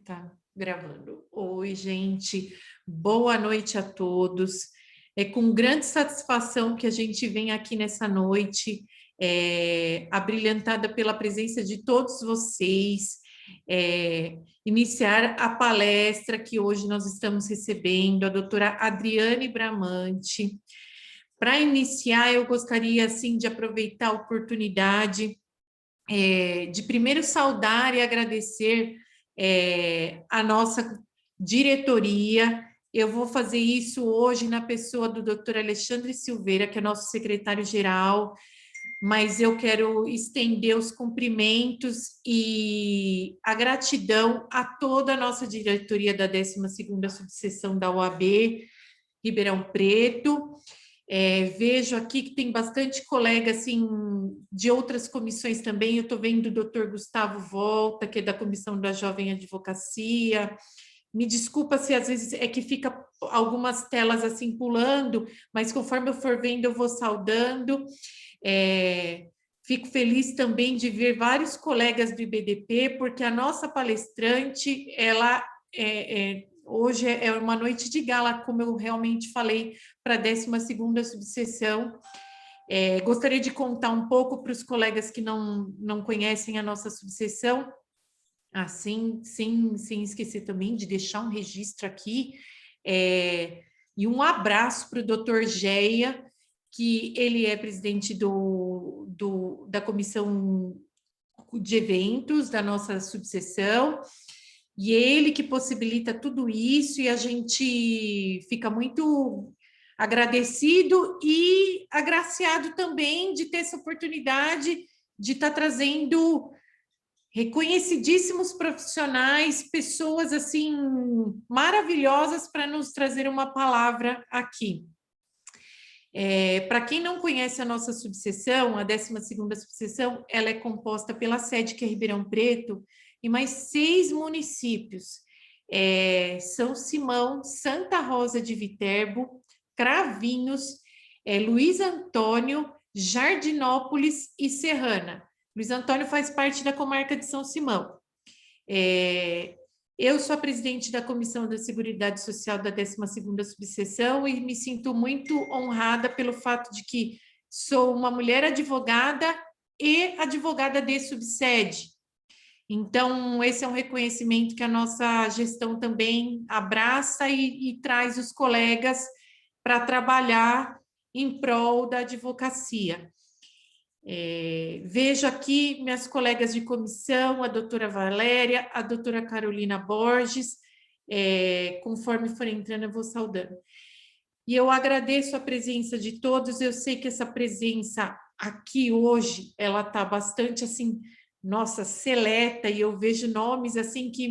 Tá gravando. Oi, gente. Boa noite a todos. É com grande satisfação que a gente vem aqui nessa noite, abrilhantada pela presença de todos vocês, iniciar a palestra que hoje nós estamos recebendo, a doutora Adriane Bramante. Para iniciar, eu gostaria, assim, de aproveitar a oportunidade, de primeiro saudar e agradecer a nossa diretoria. Eu vou fazer isso hoje na pessoa do Dr. Alexandre Silveira, que é nosso secretário-geral, mas eu quero estender os cumprimentos e a gratidão a toda a nossa diretoria da 12ª subseção da OAB Ribeirão Preto. Vejo aqui que tem bastante colega, assim, de outras comissões também. Eu estou vendo o doutor Gustavo Volta, que é da Comissão da Jovem Advocacia. Me desculpa se às vezes é que fica algumas telas assim pulando, mas conforme eu for vendo, eu vou saudando. Fico feliz também de ver vários colegas do IBDP, porque a nossa palestrante, ela hoje é uma noite de gala, como eu realmente falei, para a 12ª subseção. Gostaria de contar um pouco para os colegas que não conhecem a nossa subseção, assim, sem esquecer também de deixar um registro aqui, e um abraço para o doutor Geia, que ele é presidente da comissão de eventos da nossa subseção, e ele que possibilita tudo isso, e a gente fica muito agradecido e agraciado também de ter essa oportunidade de estar trazendo reconhecidíssimos profissionais, pessoas assim maravilhosas para nos trazer uma palavra aqui. Para quem não conhece a nossa subseção, a 12ª subseção, ela é composta pela sede, que é Ribeirão Preto, e mais 6 municípios, São Simão, Santa Rosa de Viterbo, Cravinhos, Luiz Antônio, Jardinópolis e Serrana. Luiz Antônio faz parte da comarca de São Simão. Eu sou a presidente da Comissão da Seguridade Social da 12ª subseção e me sinto muito honrada pelo fato de que sou uma mulher advogada e advogada de subsede. Então, esse é um reconhecimento que a nossa gestão também abraça e traz os colegas para trabalhar em prol da advocacia. Vejo aqui minhas colegas de comissão, a doutora Valéria, a doutora Carolina Borges, conforme for entrando eu vou saudando. E eu agradeço a presença de todos, eu sei que essa presença aqui hoje, ela está bastante assim, nossa, seleta, e eu vejo nomes assim que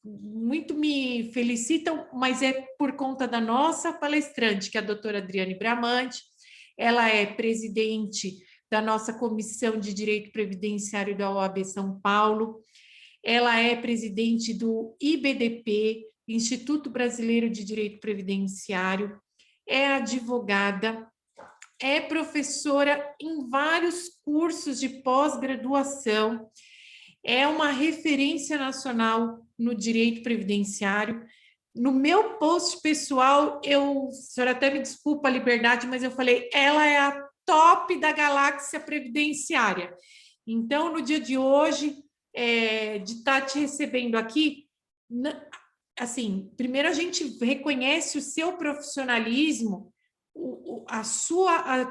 muito me felicitam, mas é por conta da nossa palestrante, que é a doutora Adriane Bramante. Ela é presidente da nossa Comissão de Direito Previdenciário da OAB São Paulo, ela é presidente do IBDP, Instituto Brasileiro de Direito Previdenciário, é advogada, é professora em vários cursos de pós-graduação, é uma referência nacional no direito previdenciário. No meu post pessoal, a senhora até me desculpa a liberdade, mas eu falei, ela é a top da galáxia previdenciária. Então, no dia de hoje, de estar te recebendo aqui, assim, primeiro a gente reconhece o seu profissionalismo,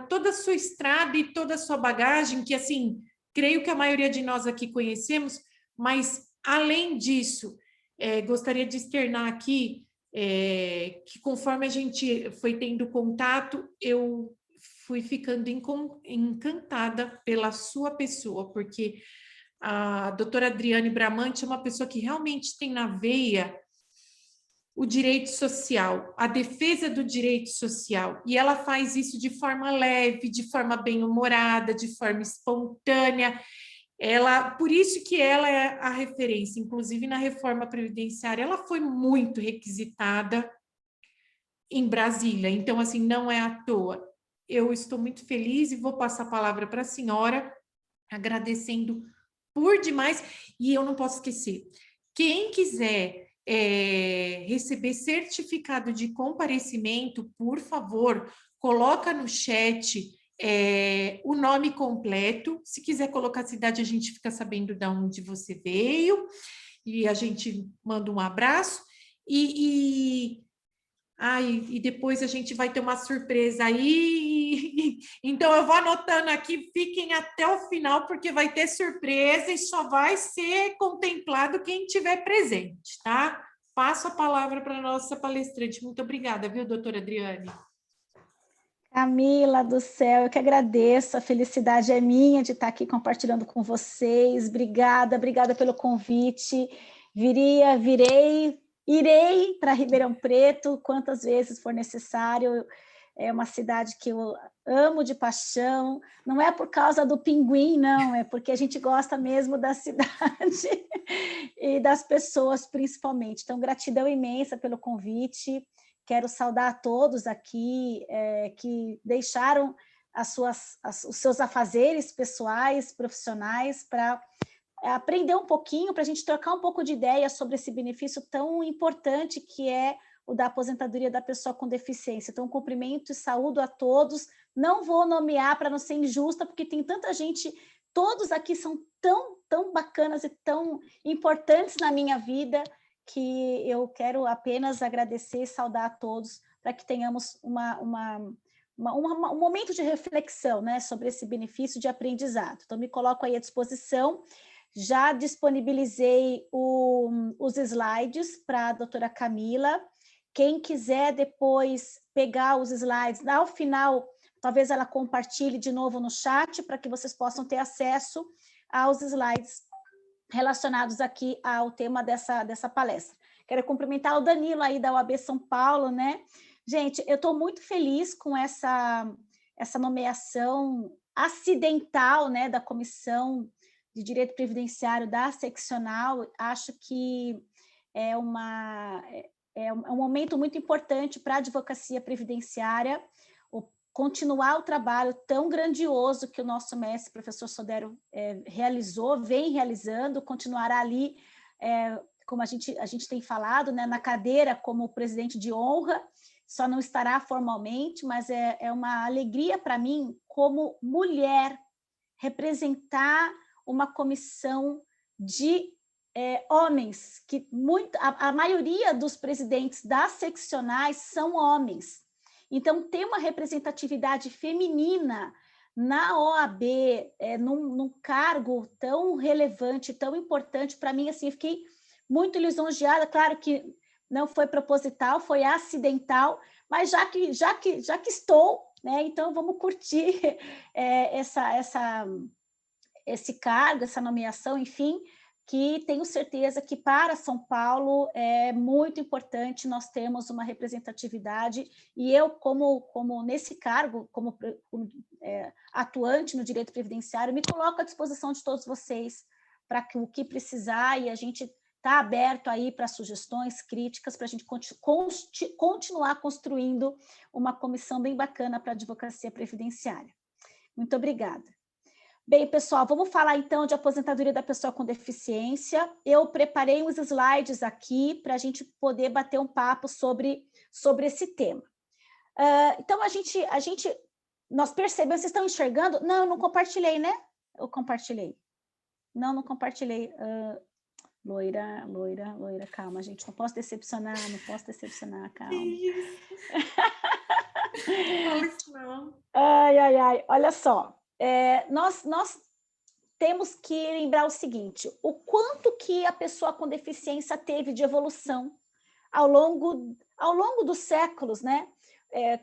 toda a sua estrada e toda a sua bagagem, que, assim, creio que a maioria de nós aqui conhecemos, mas, além disso, gostaria de externar aqui que, conforme a gente foi tendo contato, eu fui ficando encantada pela sua pessoa, porque a doutora Adriane Bramante é uma pessoa que realmente tem na veia o direito social, a defesa do direito social, e ela faz isso de forma leve, de forma bem-humorada, de forma espontânea. Por isso que ela é a referência, inclusive na reforma previdenciária, ela foi muito requisitada em Brasília, então, assim, não é à toa. Eu estou muito feliz e vou passar a palavra para a senhora, agradecendo por demais, e eu não posso esquecer, Quem quiser receber certificado de comparecimento, por favor, coloca no chat o nome completo. Se quiser colocar a cidade, a gente fica sabendo de onde você veio e a gente manda um abraço. E depois a gente vai ter uma surpresa aí. Então, eu vou anotando aqui, fiquem até o final, porque vai ter surpresa e só vai ser contemplado quem estiver presente, tá? Passo a palavra para a nossa palestrante. Muito obrigada, viu, doutora Adriane? Camila do céu, eu que agradeço, a felicidade é minha de estar aqui compartilhando com vocês. Obrigada, obrigada pelo convite. Irei para Ribeirão Preto quantas vezes for necessário. É uma cidade que eu amo de paixão. Não é por causa do pinguim, não, é porque a gente gosta mesmo da cidade e das pessoas, principalmente. Então, gratidão imensa pelo convite. Quero saudar a todos aqui que deixaram os seus afazeres pessoais, profissionais, para aprender um pouquinho, para a gente trocar um pouco de ideia sobre esse benefício tão importante que é o da aposentadoria da pessoa com deficiência. Então, cumprimento e saúdo a todos. Não vou nomear para não ser injusta, porque tem tanta gente, todos aqui são tão bacanas e tão importantes na minha vida, que eu quero apenas agradecer e saudar a todos para que tenhamos um momento de reflexão, né, sobre esse benefício de aprendizado. Então, me coloco aí à disposição. Já disponibilizei os slides para a doutora Camila. Quem quiser depois pegar os slides, ao final, talvez ela compartilhe de novo no chat, para que vocês possam ter acesso aos slides relacionados aqui ao tema dessa palestra. Quero cumprimentar o Danilo aí da UAB São Paulo, né? Gente, eu estou muito feliz com essa nomeação acidental, né, da Comissão de Direito Previdenciário da Seccional. Acho que é um momento muito importante para a advocacia previdenciária, continuar o trabalho tão grandioso que o nosso mestre, professor Sodero, vem realizando, continuará ali, como a gente tem falado, né, na cadeira como presidente de honra, só não estará formalmente, mas é uma alegria para mim, como mulher, representar uma comissão de homens, que a maioria dos presidentes das seccionais são homens. Então, ter uma representatividade feminina na OAB, num cargo tão relevante, tão importante, para mim, assim, eu fiquei muito lisonjeada. Claro que não foi proposital, foi acidental, mas já que estou, né, então vamos curtir esse cargo, essa nomeação, enfim, que tenho certeza que para São Paulo é muito importante nós termos uma representatividade, e eu, como nesse cargo, como atuante no direito previdenciário, me coloco à disposição de todos vocês para o que precisar, e a gente está aberto aí para sugestões, críticas, para a gente continuar construindo uma comissão bem bacana para a advocacia previdenciária. Muito obrigada. Bem, pessoal, vamos falar então de aposentadoria da pessoa com deficiência. Eu preparei uns slides aqui para a gente poder bater um papo sobre esse tema. Então, nós percebemos, vocês estão enxergando? Não compartilhei, né? Eu compartilhei. Não compartilhei. Loira, calma, gente, não posso decepcionar, calma. Isso. Fala isso não. Ai, olha só, nós temos que lembrar o seguinte: o quanto que a pessoa com deficiência teve de evolução ao longo dos séculos, né?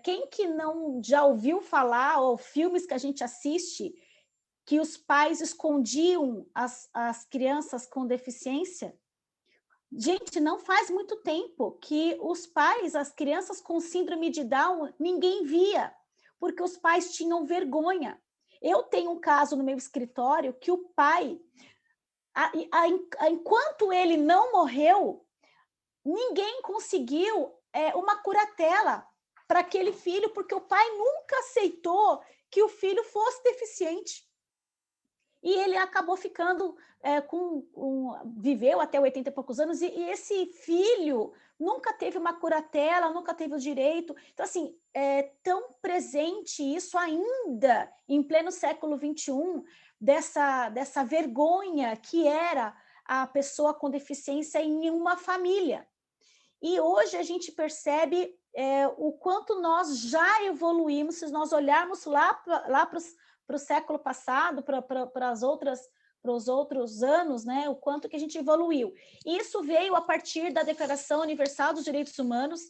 Quem que não já ouviu falar, ou filmes que a gente assiste, que os pais escondiam as crianças com deficiência? Gente, não faz muito tempo que os pais, as crianças com síndrome de Down, ninguém via, porque os pais tinham vergonha. Eu tenho um caso no meu escritório que o pai, enquanto ele não morreu, ninguém conseguiu uma curatela para aquele filho, porque o pai nunca aceitou que o filho fosse deficiente. e ele acabou ficando viveu até 80 e poucos anos, e esse filho nunca teve uma curatela, nunca teve o direito. Então, assim, é tão presente isso ainda em pleno século XXI, dessa vergonha que era a pessoa com deficiência em uma família. E hoje a gente percebe o quanto nós já evoluímos, se nós olharmos lá para o século passado, para os outros anos, né, o quanto que a gente evoluiu. Isso veio a partir da Declaração Universal dos Direitos Humanos,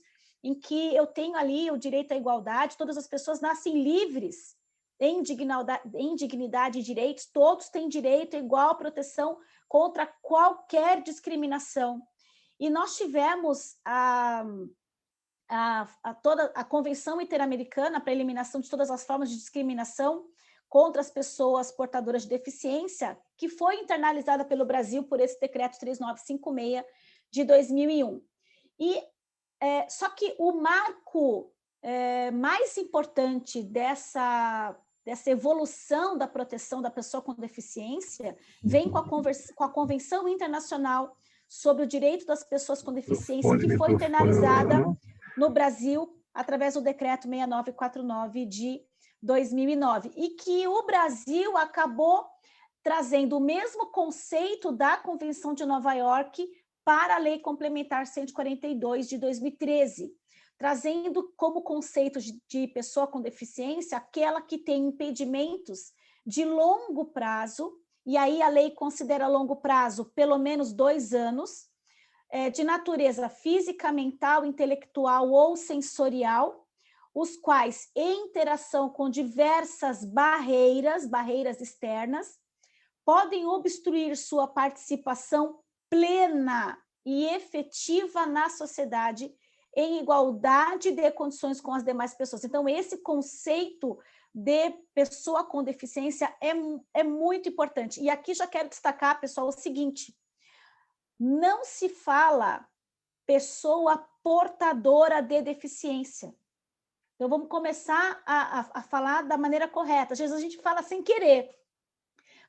em que eu tenho ali o direito à igualdade, todas as pessoas nascem livres, em dignidade e direitos, todos têm direito à igual proteção contra qualquer discriminação. E nós tivemos toda a Convenção Interamericana para a Eliminação de Todas as Formas de Discriminação contra as pessoas portadoras de deficiência, que foi internalizada pelo Brasil por esse decreto 3956 de 2001. Só que o marco mais importante dessa evolução da proteção da pessoa com deficiência vem com a Convenção Internacional sobre o Direito das Pessoas com Deficiência, que foi internalizada no Brasil através do decreto 6949 de 2009, e que o Brasil acabou trazendo o mesmo conceito da Convenção de Nova York para a Lei Complementar 142 de 2013, trazendo como conceito de pessoa com deficiência aquela que tem impedimentos de longo prazo, e aí a lei considera longo prazo pelo menos 2 anos, de natureza física, mental, intelectual ou sensorial, os quais, em interação com diversas barreiras externas, podem obstruir sua participação plena e efetiva na sociedade, em igualdade de condições com as demais pessoas. Então, esse conceito de pessoa com deficiência é muito importante. E aqui já quero destacar, pessoal, o seguinte: não se fala pessoa portadora de deficiência. Então, vamos começar a falar da maneira correta. Às vezes a gente fala sem querer,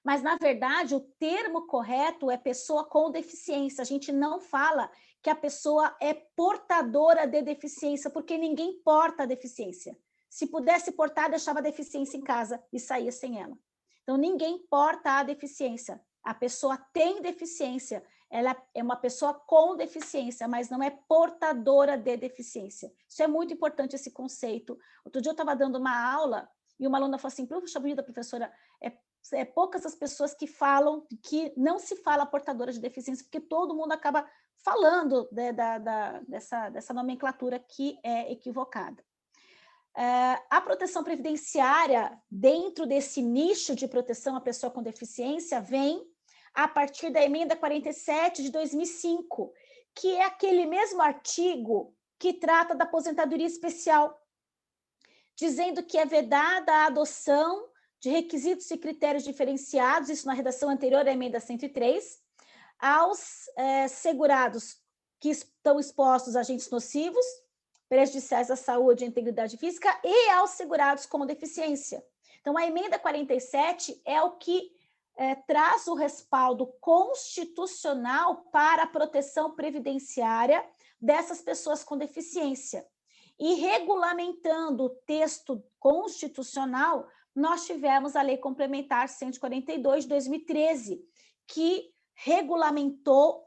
mas, na verdade, o termo correto é pessoa com deficiência. A gente não fala que a pessoa é portadora de deficiência, porque ninguém porta a deficiência. Se pudesse portar, deixava a deficiência em casa e saía sem ela. Então, ninguém porta a deficiência. A pessoa tem deficiência, ela é uma pessoa com deficiência, mas não é portadora de deficiência. Isso é muito importante, esse conceito. Outro dia eu estava dando uma aula e uma aluna falou assim: puxa vida, professora, poucas as pessoas que falam, que não se fala portadora de deficiência, porque todo mundo acaba falando dessa nomenclatura que é equivocada. A proteção previdenciária, dentro desse nicho de proteção à pessoa com deficiência, vem a partir da emenda 47 de 2005, que é aquele mesmo artigo que trata da aposentadoria especial, dizendo que é vedada a adoção de requisitos e critérios diferenciados, isso na redação anterior à emenda 103, aos segurados que estão expostos a agentes nocivos, prejudiciais à saúde e à integridade física, e aos segurados com deficiência. Então, a emenda 47 é o que traz o respaldo constitucional para a proteção previdenciária dessas pessoas com deficiência. E regulamentando o texto constitucional, nós tivemos a Lei Complementar 142 de 2013, que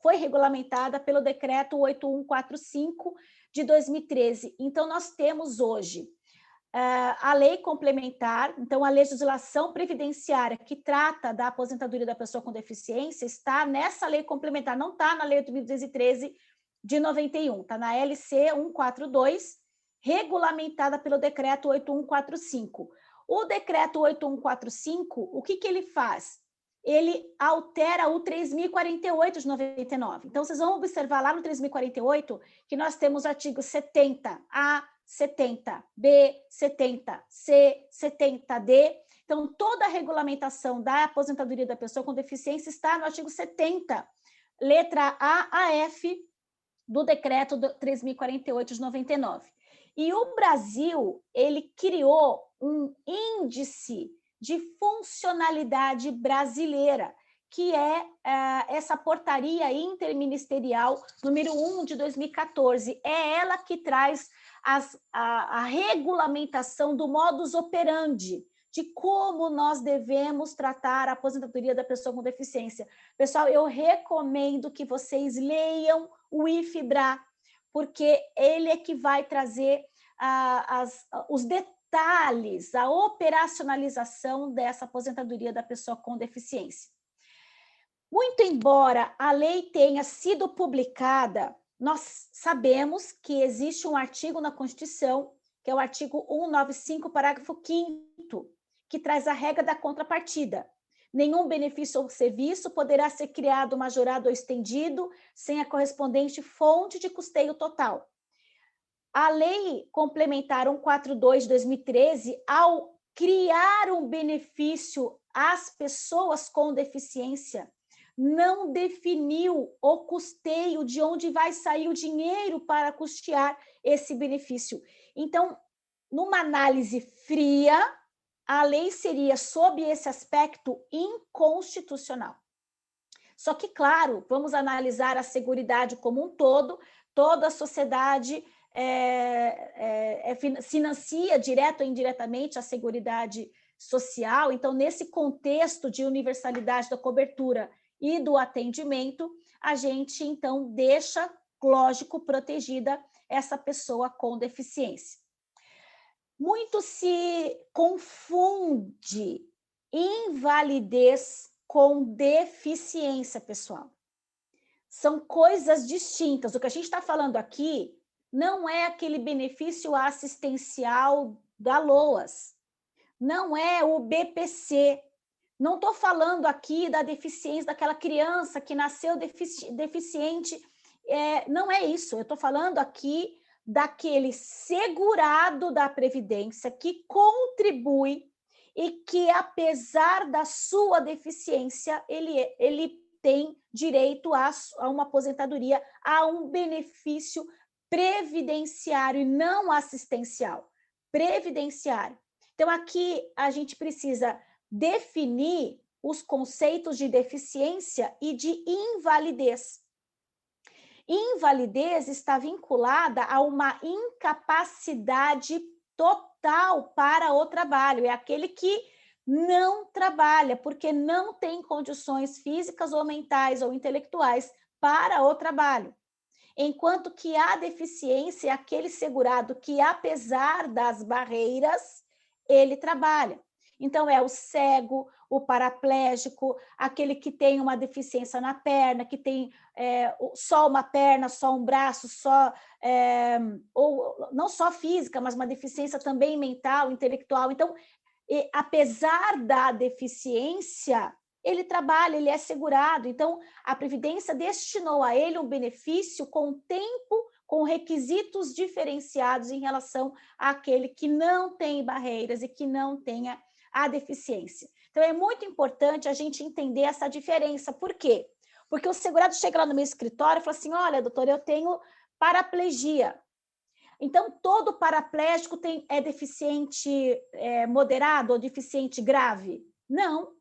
foi regulamentada pelo Decreto 8145 de 2013. Então, nós temos hoje a Lei Complementar, então a legislação previdenciária que trata da aposentadoria da pessoa com deficiência está nessa Lei Complementar, não está na Lei 8.213 de 91, está na LC 142, regulamentada pelo Decreto 8145. O Decreto 8145, o que ele faz? Ele altera o 3.048 de 99. Então, vocês vão observar lá no 3.048 que nós temos artigo 70A, 70B, 70C, 70D. Então, toda a regulamentação da aposentadoria da pessoa com deficiência está no artigo 70, letra A a F, do Decreto 3.048 de 99. E o Brasil, ele criou um índice de funcionalidade brasileira, que é essa portaria interministerial número 1 de 2014. É ela que traz a regulamentação do modus operandi, de como nós devemos tratar a aposentadoria da pessoa com deficiência. Pessoal, eu recomendo que vocês leiam o IFBRA, porque ele é que vai trazer os detalhes, a operacionalização dessa aposentadoria da pessoa com deficiência. Muito embora a lei tenha sido publicada, nós sabemos que existe um artigo na Constituição, que é o artigo 195, parágrafo 5º, que traz a regra da contrapartida. Nenhum benefício ou serviço poderá ser criado, majorado ou estendido sem a correspondente fonte de custeio total. A Lei Complementar 142 de 2013, ao criar um benefício às pessoas com deficiência, não definiu o custeio de onde vai sair o dinheiro para custear esse benefício. Então, numa análise fria, a lei seria, sob esse aspecto, inconstitucional. Só que, claro, vamos analisar a Seguridade como um todo, toda a sociedade financia, direto ou indiretamente, a Seguridade Social. Então, nesse contexto de universalidade da cobertura e do atendimento, a gente, então, deixa, lógico, protegida essa pessoa com deficiência. Muito se confunde invalidez com deficiência, pessoal. São coisas distintas. O que a gente está falando aqui não é aquele benefício assistencial da LOAS, não é o BPC. Não estou falando aqui da deficiência daquela criança que nasceu deficiente, não é isso. Eu estou falando aqui daquele segurado da Previdência que contribui e que, apesar da sua deficiência, ele tem direito a uma aposentadoria, a um benefício previdenciário e não assistencial, previdenciário. Então, aqui a gente precisa definir os conceitos de deficiência e de invalidez. Invalidez está vinculada a uma incapacidade total para o trabalho. É aquele que não trabalha, porque não tem condições físicas ou mentais ou intelectuais para o trabalho. Enquanto que a deficiência é aquele segurado que, apesar das barreiras, ele trabalha. Então, é o cego, o paraplégico, aquele que tem uma deficiência na perna, que tem só uma perna, só um braço, ou não só física, mas uma deficiência também mental, intelectual. Então, apesar da deficiência, ele trabalha, ele é segurado. Então, a Previdência destinou a ele um benefício com tempo, com requisitos diferenciados em relação àquele que não tem barreiras e que não tenha a deficiência. Então, é muito importante a gente entender essa diferença. Por quê? Porque o segurado chega lá no meu escritório e fala assim, olha, doutor, eu tenho paraplegia. Então, todo paraplégico é deficiente moderado ou deficiente grave? Não,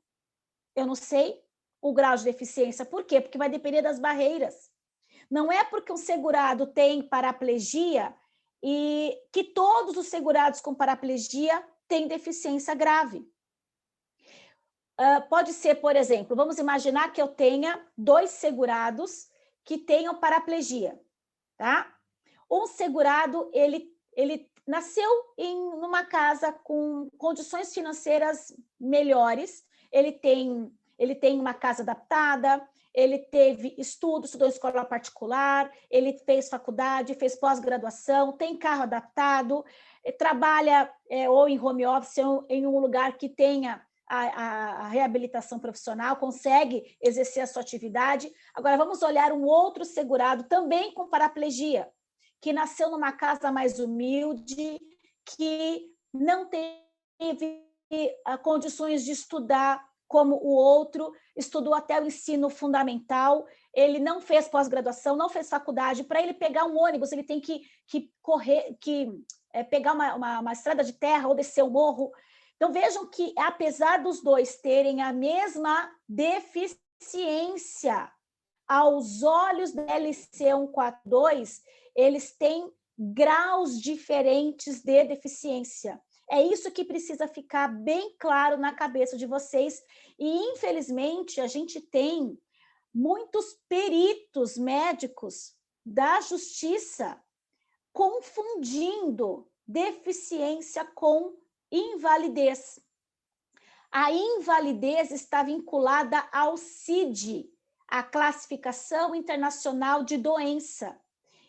eu não sei o grau de deficiência. Por quê? Porque vai depender das barreiras. Não é porque um segurado tem paraplegia e que todos os segurados com paraplegia têm deficiência grave. Pode ser, por exemplo, vamos imaginar que eu tenha 2 segurados que tenham paraplegia, tá? Um segurado, ele nasceu numa casa com condições financeiras melhores, ele tem uma casa adaptada, ele teve estudou em escola particular, ele fez faculdade, fez pós-graduação, tem carro adaptado, trabalha ou em home office ou em um lugar que tenha a reabilitação profissional, consegue exercer a sua atividade. Agora, vamos olhar um outro segurado também com paraplegia, que nasceu numa casa mais humilde, que não teve condições de estudar como o outro, estudou até o ensino fundamental, ele não fez pós-graduação, não fez faculdade. Para ele pegar um ônibus, ele tem que pegar uma estrada de terra ou descer o morro. Então, vejam que, apesar dos dois terem a mesma deficiência, aos olhos da LC 142, eles têm graus diferentes de deficiência. É isso que precisa ficar bem claro na cabeça de vocês. E, infelizmente, a gente tem muitos peritos médicos da justiça confundindo deficiência com invalidez. A invalidez está vinculada ao CID, a Classificação Internacional de Doença,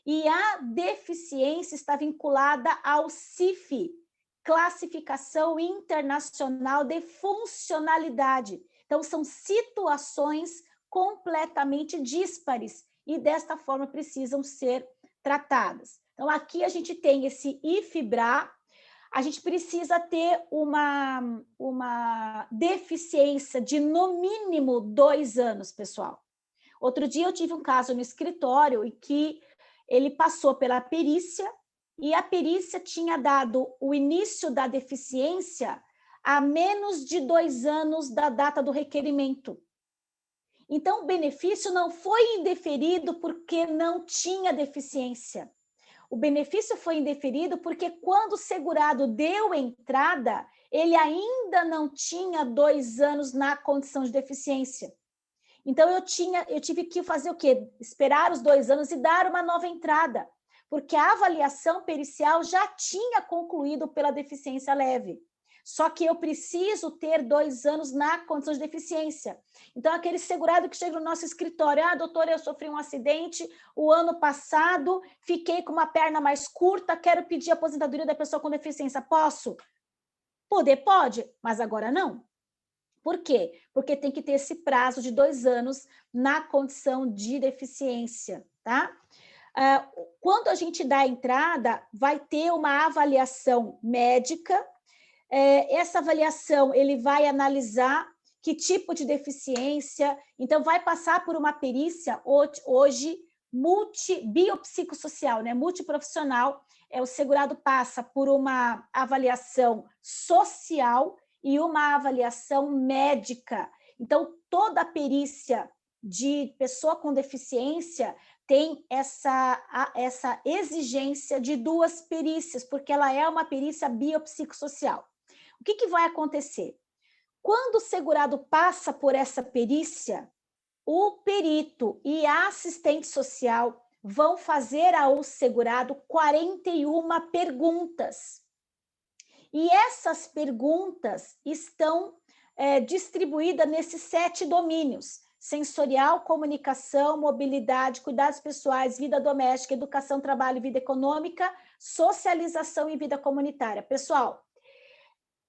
e a deficiência está vinculada ao CIF, Classificação Internacional de Funcionalidade. Então, são situações completamente díspares e, desta forma, precisam ser tratadas. Então, aqui a gente tem esse IFIBRA. A gente precisa ter uma deficiência de, no mínimo, 2 anos, pessoal. Outro dia eu tive um caso no escritório em que ele passou pela perícia e a perícia tinha dado o início da deficiência a menos de 2 anos da data do requerimento. Então, o benefício não foi indeferido porque não tinha deficiência. O benefício foi indeferido porque, quando o segurado deu entrada, ele ainda não tinha 2 anos na condição de deficiência. Então, eu tive que fazer o quê? Esperar os 2 anos e dar uma nova entrada, porque a avaliação pericial já tinha concluído pela deficiência leve. Só que eu preciso ter 2 anos na condição de deficiência. Então, aquele segurado que chega no nosso escritório, doutora, eu sofri um acidente o ano passado, fiquei com uma perna mais curta, quero pedir a aposentadoria da pessoa com deficiência. Posso? Poder pode, mas agora não. Por quê? Porque tem que ter esse prazo de 2 anos na condição de deficiência, tá? Quando a gente dá a entrada, vai ter uma avaliação médica. Essa avaliação, ele vai analisar que tipo de deficiência, então vai passar por uma perícia hoje biopsicossocial, né? Multiprofissional. O segurado passa por uma avaliação social e uma avaliação médica. Então, toda a perícia de pessoa com deficiência tem essa exigência de 2 perícias, porque ela é uma perícia biopsicossocial. O que vai acontecer? Quando o segurado passa por essa perícia, o perito e a assistente social vão fazer ao segurado 41 perguntas. E essas perguntas estão distribuídas nesses 7 domínios: sensorial, comunicação, mobilidade, cuidados pessoais, vida doméstica, educação, trabalho, vida econômica, socialização e vida comunitária. Pessoal,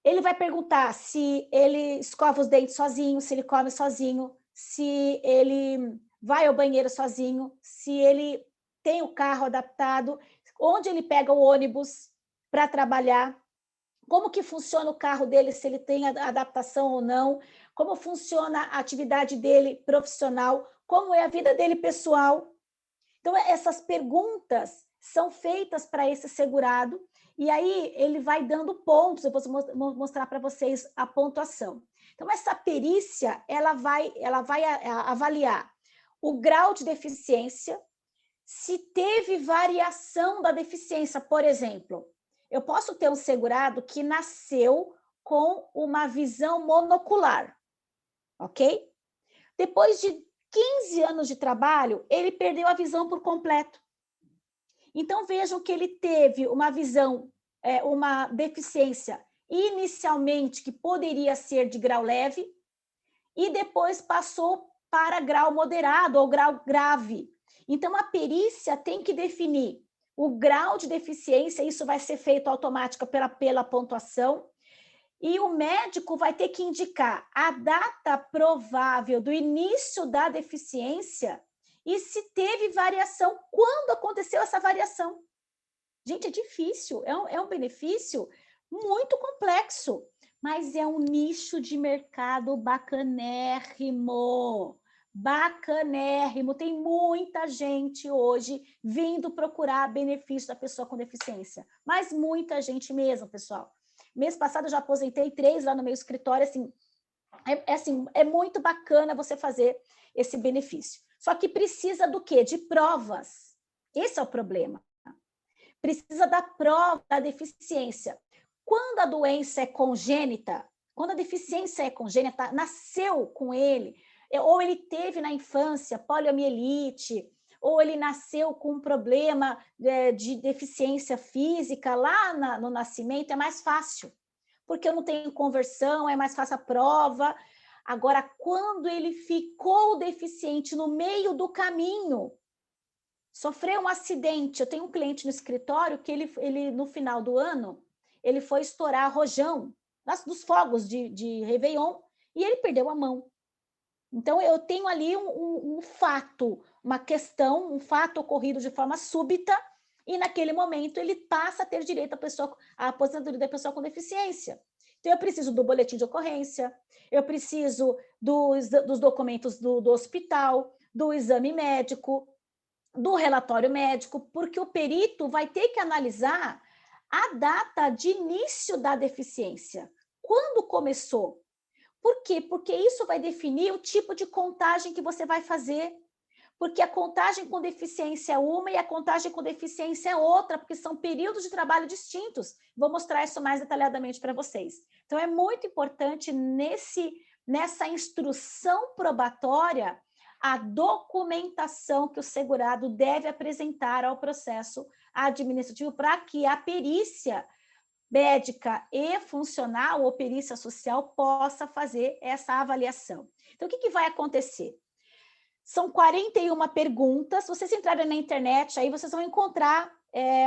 ele vai perguntar se ele escova os dentes sozinho, se ele come sozinho, se ele vai ao banheiro sozinho, se ele tem o carro adaptado, onde ele pega o ônibus para trabalhar, como que funciona o carro dele, se ele tem adaptação ou não, como funciona a atividade dele profissional, como é a vida dele pessoal. Então, essas perguntas são feitas para esse segurado, e aí ele vai dando pontos. Eu vou mostrar para vocês a pontuação. Então, essa perícia, ela vai avaliar o grau de deficiência, se teve variação da deficiência. Por exemplo, eu posso ter um segurado que nasceu com uma visão monocular, ok? Depois de 15 anos de trabalho, ele perdeu a visão por completo. Então, vejam que ele teve uma visão, uma deficiência inicialmente que poderia ser de grau leve e depois passou para grau moderado ou grau grave. Então, a perícia tem que definir o grau de deficiência, isso vai ser feito automática pela pontuação, e o médico vai ter que indicar a data provável do início da deficiência e se teve variação, quando aconteceu essa variação. Gente, é difícil, é um benefício muito complexo, mas é um nicho de mercado bacanérrimo. Bacanérrimo, tem muita gente hoje vindo procurar benefício da pessoa com deficiência, mas muita gente mesmo, pessoal. Mês passado eu já aposentei 3 lá no meu escritório, assim, é muito bacana você fazer esse benefício. Só que precisa do quê? De provas. Esse é o problema. Precisa da prova da deficiência. Quando a doença é congênita, quando a deficiência é congênita, nasceu com ele, ou ele teve na infância poliomielite, ou ele nasceu com um problema de deficiência física lá no nascimento, é mais fácil, porque eu não tenho conversão, é mais fácil a prova. Agora, quando ele ficou deficiente no meio do caminho, sofreu um acidente, eu tenho um cliente no escritório que ele no final do ano, ele foi estourar rojão dos fogos de Réveillon e ele perdeu a mão. Então, eu tenho ali um fato, uma questão, um fato ocorrido de forma súbita, e naquele momento ele passa a ter direito à aposentadoria da pessoa com deficiência. Então, eu preciso do boletim de ocorrência, eu preciso dos documentos do hospital, do exame médico, do relatório médico, porque o perito vai ter que analisar a data de início da deficiência. Quando começou? Por quê? Porque isso vai definir o tipo de contagem que você vai fazer. Porque a contagem com deficiência é uma e a contagem com deficiência é outra, porque são períodos de trabalho distintos. Vou mostrar isso mais detalhadamente para vocês. Então, é muito importante nessa instrução probatória a documentação que o segurado deve apresentar ao processo administrativo para que a perícia médica e funcional ou perícia social possa fazer essa avaliação. Então, o que vai acontecer? São 41 perguntas. Se vocês entrarem na internet, aí vocês vão encontrar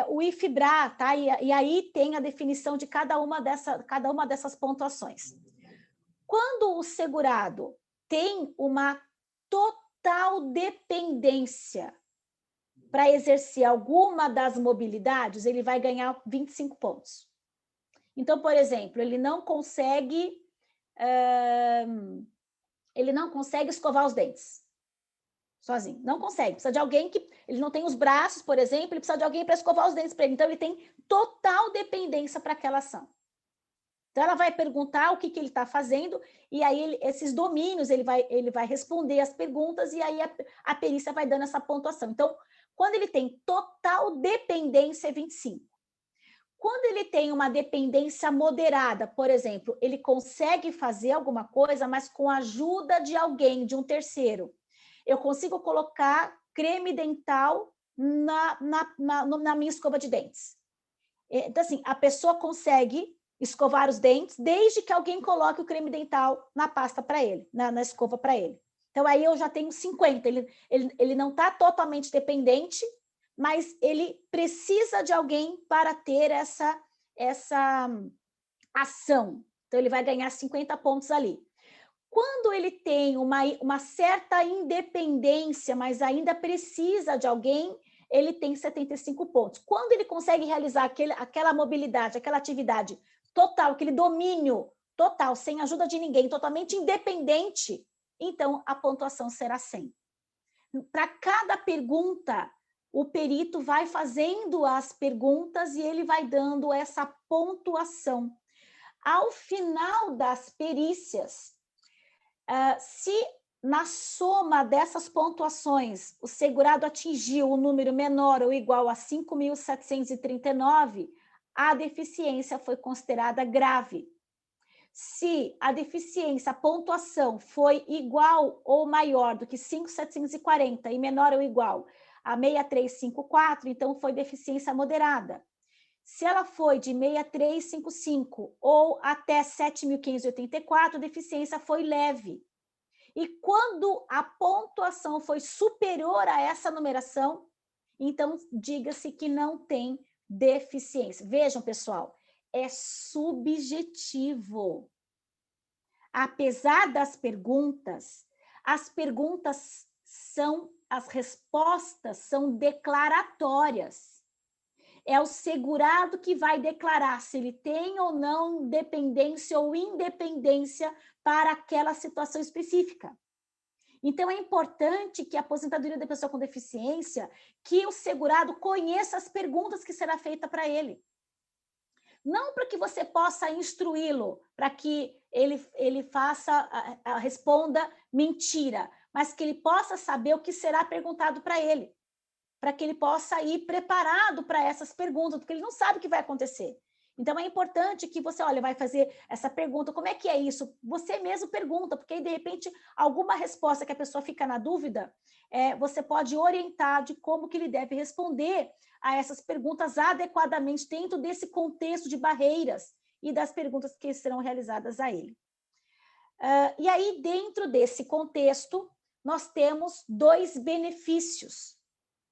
o IFBRA, tá? E aí tem a definição de cada uma dessas pontuações. Quando o segurado tem uma total dependência para exercer alguma das mobilidades, ele vai ganhar 25 pontos. Então, por exemplo, ele não consegue escovar os dentes sozinho, não consegue. Precisa de alguém que... Ele não tem os braços, por exemplo, ele precisa de alguém para escovar os dentes para ele. Então, ele tem total dependência para aquela ação. Então, ela vai perguntar o que ele está fazendo, e aí esses domínios, ele vai responder as perguntas, e aí a perícia vai dando essa pontuação. Então, quando ele tem total dependência, é 25. Quando ele tem uma dependência moderada, por exemplo, ele consegue fazer alguma coisa, mas com a ajuda de alguém, de um terceiro. Eu consigo colocar creme dental na minha escova de dentes. Então, assim, a pessoa consegue escovar os dentes desde que alguém coloque o creme dental na pasta para ele, na escova para ele. Então, aí eu já tenho 50. Ele não está totalmente dependente, mas ele precisa de alguém para ter essa ação. Então, ele vai ganhar 50 pontos ali. Quando ele tem uma certa independência, mas ainda precisa de alguém, ele tem 75 pontos. Quando ele consegue realizar aquela mobilidade, aquela atividade total, aquele domínio total, sem ajuda de ninguém, totalmente independente, então a pontuação será 100. Para cada pergunta, o perito vai fazendo as perguntas e ele vai dando essa pontuação. Ao final das perícias, se na soma dessas pontuações o segurado atingiu um número menor ou igual a 5.739, a deficiência foi considerada grave. Se a deficiência, a pontuação foi igual ou maior do que 5.740 e menor ou igual a 6.354, então foi deficiência moderada. Se ela foi de 6.355 ou até 7.584, a deficiência foi leve. E quando a pontuação foi superior a essa numeração, então diga-se que não tem deficiência. Vejam, pessoal, é subjetivo. Apesar das perguntas, as respostas são declaratórias. É o segurado que vai declarar se ele tem ou não dependência ou independência para aquela situação específica. Então, é importante que a aposentadoria da pessoa com deficiência, que o segurado conheça as perguntas que será feita para ele. Não para que você possa instruí-lo, para que ele faça, responda mentira, mas que ele possa saber o que será perguntado para ele, para que ele possa ir preparado para essas perguntas, porque ele não sabe o que vai acontecer. Então, é importante que você, olha, vai fazer essa pergunta, como é que é isso? Você mesmo pergunta, porque aí, de repente, alguma resposta que a pessoa fica na dúvida, você pode orientar de como que ele deve responder a essas perguntas adequadamente dentro desse contexto de barreiras e das perguntas que serão realizadas a ele. E aí, dentro desse contexto, nós temos dois benefícios,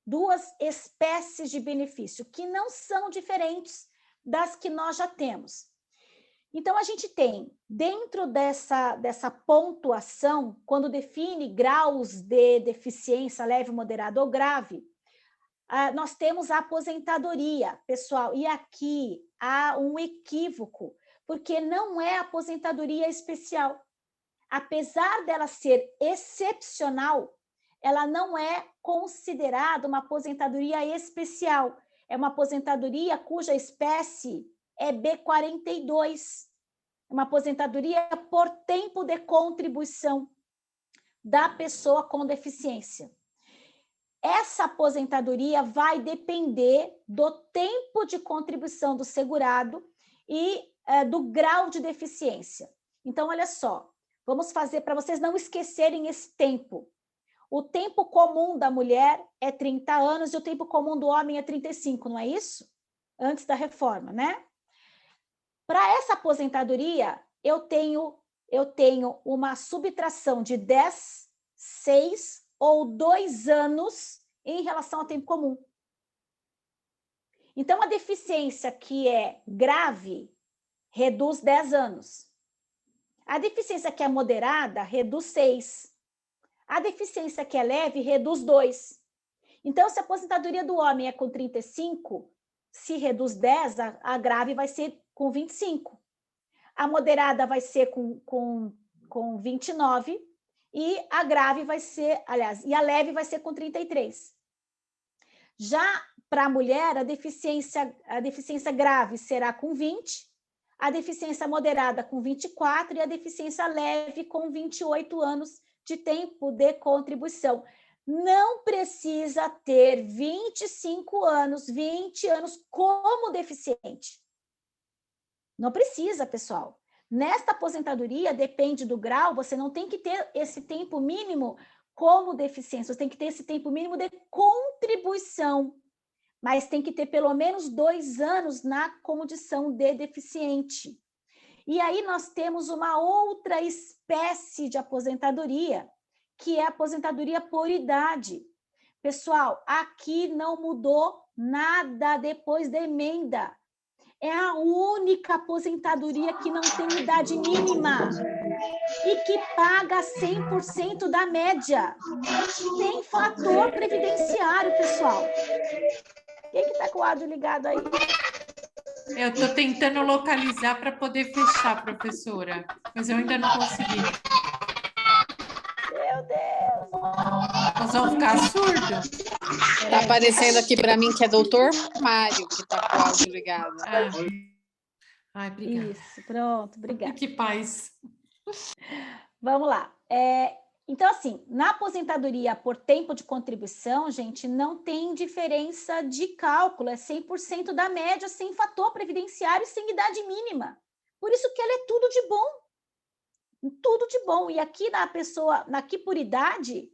duas espécies de benefício, que não são diferentes das que nós já temos. Então, a gente tem, dentro dessa pontuação, quando define graus de deficiência leve, moderado ou grave, nós temos a aposentadoria, pessoal, e aqui há um equívoco, porque não é aposentadoria especial. Apesar dela ser excepcional, ela não é considerada uma aposentadoria especial. É uma aposentadoria cuja espécie é B42, uma aposentadoria por tempo de contribuição da pessoa com deficiência. Essa aposentadoria vai depender do tempo de contribuição do segurado e do grau de deficiência. Então, olha só, vamos fazer para vocês não esquecerem esse tempo. O tempo comum da mulher é 30 anos e o tempo comum do homem é 35, não é isso? Antes da reforma, né? Para essa aposentadoria, eu tenho uma subtração de 10, 6 ou 2 anos em relação ao tempo comum. Então, a deficiência que é grave reduz 10 anos. A deficiência que é moderada reduz 6. A deficiência que é leve reduz 2. Então, se a aposentadoria do homem é com 35, se reduz 10, a grave vai ser com 25. A moderada vai ser com 29 e a grave vai ser, aliás, e a leve vai ser com 33. Já para a mulher, a deficiência grave será com 20, a deficiência moderada com 24 e a deficiência leve com 28 anos de tempo de contribuição. Não precisa ter 25 anos, 20 anos como deficiente. Não precisa, pessoal. Nesta aposentadoria, depende do grau, você não tem que ter esse tempo mínimo como deficiência, você tem que ter esse tempo mínimo de contribuição, mas tem que ter pelo menos 2 anos na condição de deficiente. E aí nós temos uma outra espécie de aposentadoria, que é a aposentadoria por idade. Pessoal, aqui não mudou nada depois da emenda. É a única aposentadoria que não tem idade mínima e que paga 100% da média, sem fator previdenciário, pessoal. Quem que está com o áudio ligado aí? Eu estou tentando localizar para poder fechar, professora, mas eu ainda não consegui. Meu Deus! Nós vamos ficar surdos? Está aparecendo aqui para mim que é doutor Mário que está com o áudio ligado. Ai, obrigada. Isso, pronto, obrigada. Que paz. Vamos lá. Então, assim, na aposentadoria por tempo de contribuição, gente, não tem diferença de cálculo, é 100% da média, sem fator previdenciário e sem idade mínima. Por isso que ela é tudo de bom. Tudo de bom. E aqui aqui por idade,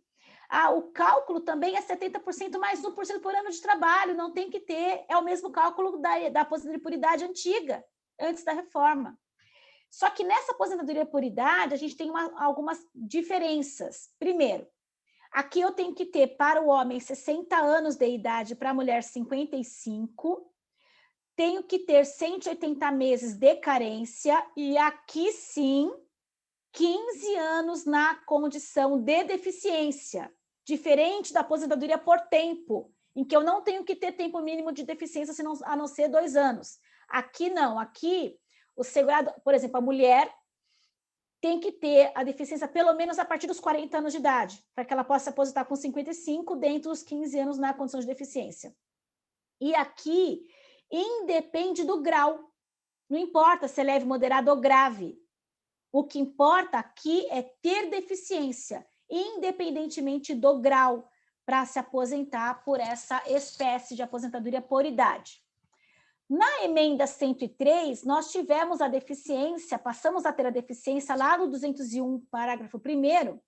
o cálculo também é 70% mais 1% por ano de trabalho, não tem que ter, é o mesmo cálculo da aposentadoria por idade antiga, antes da reforma. Só que nessa aposentadoria por idade, a gente tem algumas diferenças. Primeiro, aqui eu tenho que ter para o homem 60 anos de idade, para a mulher 55, tenho que ter 180 meses de carência e aqui sim, 15 anos na condição de deficiência, diferente da aposentadoria por tempo, em que eu não tenho que ter tempo mínimo de deficiência a não ser 2 anos. Aqui não, aqui o segurado, por exemplo, a mulher tem que ter a deficiência pelo menos a partir dos 40 anos de idade, para que ela possa se aposentar com 55 dentro dos 15 anos na condição de deficiência. E aqui independe do grau. Não importa se é leve, moderado ou grave. O que importa aqui é ter deficiência, independentemente do grau, para se aposentar por essa espécie de aposentadoria por idade. Na emenda 103, nós tivemos a deficiência, passamos a ter a deficiência lá no 201, parágrafo 1º,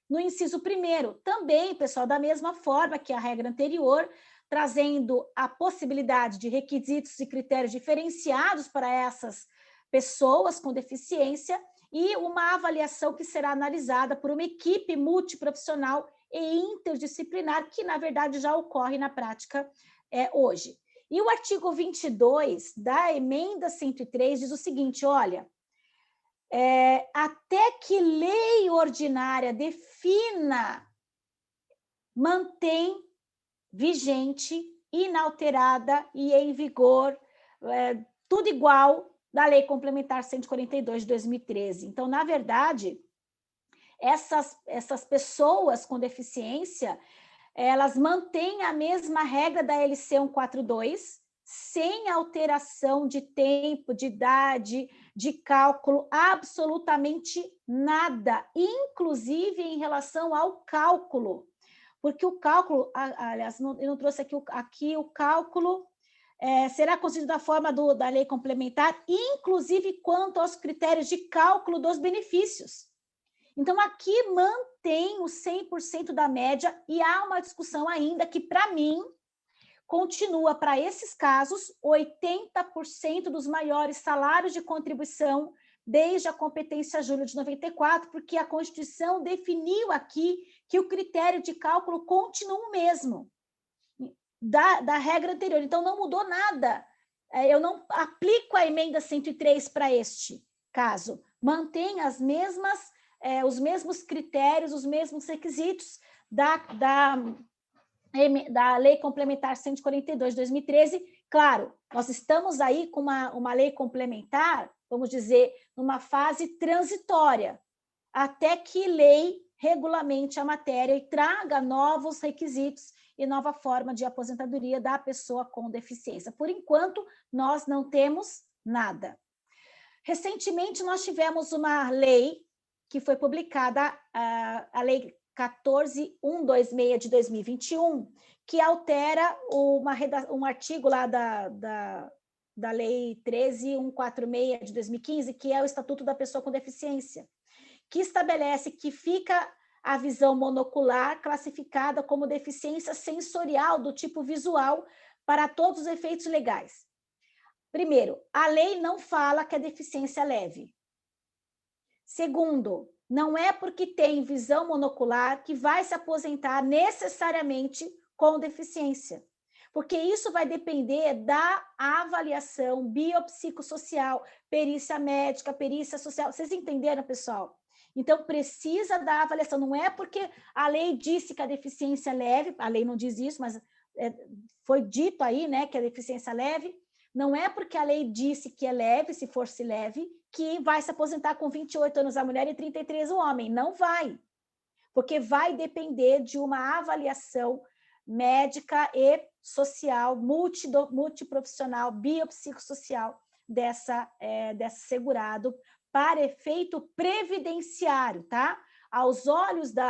no inciso 1º. Também, pessoal, da mesma forma que a regra anterior, trazendo a possibilidade de requisitos e critérios diferenciados para essas pessoas com deficiência e uma avaliação que será analisada por uma equipe multiprofissional e interdisciplinar, que, na verdade, já ocorre na prática hoje. E o artigo 22 da emenda 103 diz o seguinte, olha, até que lei ordinária defina, mantém vigente, inalterada e em vigor, tudo igual da Lei Complementar 142 de 2013. Então, na verdade, essas pessoas com deficiência, elas mantêm a mesma regra da LC 142, sem alteração de tempo, de idade, de cálculo, absolutamente nada, inclusive em relação ao cálculo. Porque o cálculo, aliás, eu não trouxe aqui o cálculo, será concedido da forma da lei complementar, inclusive quanto aos critérios de cálculo dos benefícios. Então, aqui mantém o 100% da média e há uma discussão ainda que, para mim, continua para esses casos 80% dos maiores salários de contribuição desde a competência Júlio de 94, porque a Constituição definiu aqui que o critério de cálculo continua o mesmo da regra anterior. Então, não mudou nada. Eu não aplico a emenda 103 para este caso. Mantém os mesmos critérios, os mesmos requisitos da Lei Complementar 142 de 2013. Claro, nós estamos aí com uma lei complementar, vamos dizer, numa fase transitória, até que lei regulamente a matéria e traga novos requisitos e nova forma de aposentadoria da pessoa com deficiência. Por enquanto, nós não temos nada. Recentemente, nós tivemos uma lei que foi publicada, a Lei 14.126 de 2021, que altera um artigo lá da Lei 13.146 de 2015, que é o Estatuto da Pessoa com Deficiência, que estabelece que fica a visão monocular classificada como deficiência sensorial do tipo visual para todos os efeitos legais. Primeiro, a lei não fala que é deficiência leve. Segundo, não é porque tem visão monocular que vai se aposentar necessariamente com deficiência, porque isso vai depender da avaliação biopsicossocial, perícia médica, perícia social. Vocês entenderam, pessoal? Então, precisa da avaliação. Não é porque a lei disse que a deficiência é leve, a lei não diz isso, mas foi dito aí, né, que a deficiência é leve. Não é porque a lei disse que é leve, se fosse leve, que vai se aposentar com 28 anos a mulher e 33 o homem. Não vai. Porque vai depender de uma avaliação médica e social, multiprofissional, biopsicossocial desse segurado para efeito previdenciário, tá? Aos olhos do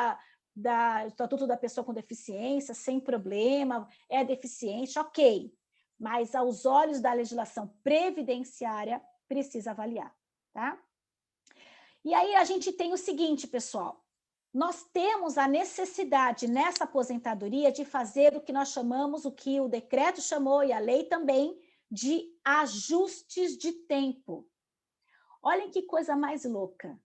Estatuto da Pessoa com Deficiência, sem problema, é deficiente, ok. Mas aos olhos da legislação previdenciária, precisa avaliar, tá? E aí a gente tem o seguinte, pessoal, nós temos a necessidade nessa aposentadoria de fazer o que nós chamamos, o que o decreto chamou e a lei também, de ajustes de tempo. Olhem que coisa mais louca.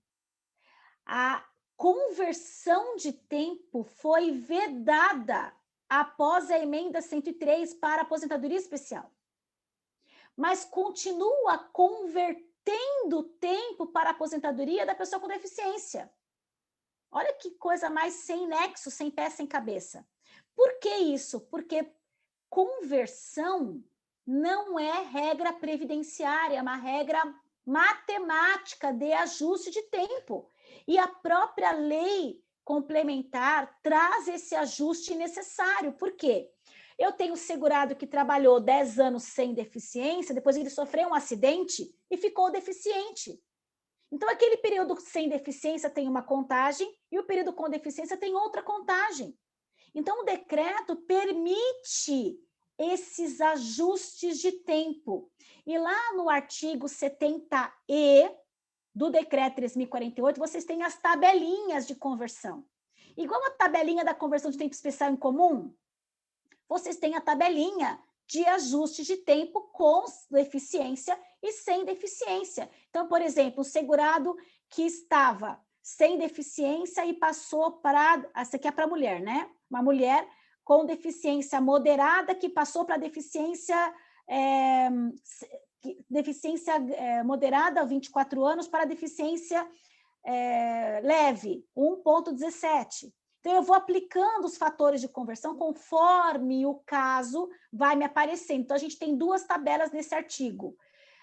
A conversão de tempo foi vedada após a emenda 103 para a aposentadoria especial. Mas continua convertendo tempo para a aposentadoria da pessoa com deficiência. Olha que coisa mais sem nexo, sem pé, sem cabeça. Por que isso? Porque conversão não é regra previdenciária, é uma regra matemática de ajuste de tempo. E a própria lei complementar traz esse ajuste necessário. Por quê? Eu tenho segurado que trabalhou 10 anos sem deficiência, depois ele sofreu um acidente e ficou deficiente. Então, aquele período sem deficiência tem uma contagem e o período com deficiência tem outra contagem. Então, o decreto permite esses ajustes de tempo. E lá no artigo 70E do decreto 3.048, vocês têm as tabelinhas de conversão. Igual a tabelinha da conversão de tempo especial em comum, vocês têm a tabelinha de ajustes de tempo com deficiência e sem deficiência. Então, por exemplo, o segurado que estava sem deficiência e passou para... Essa aqui é para mulher, né? Uma mulher com deficiência moderada que passou para deficiência moderada, 24 anos, para deficiência leve, 1,17. Então, eu vou aplicando os fatores de conversão conforme o caso vai me aparecendo. Então, a gente tem duas tabelas nesse artigo.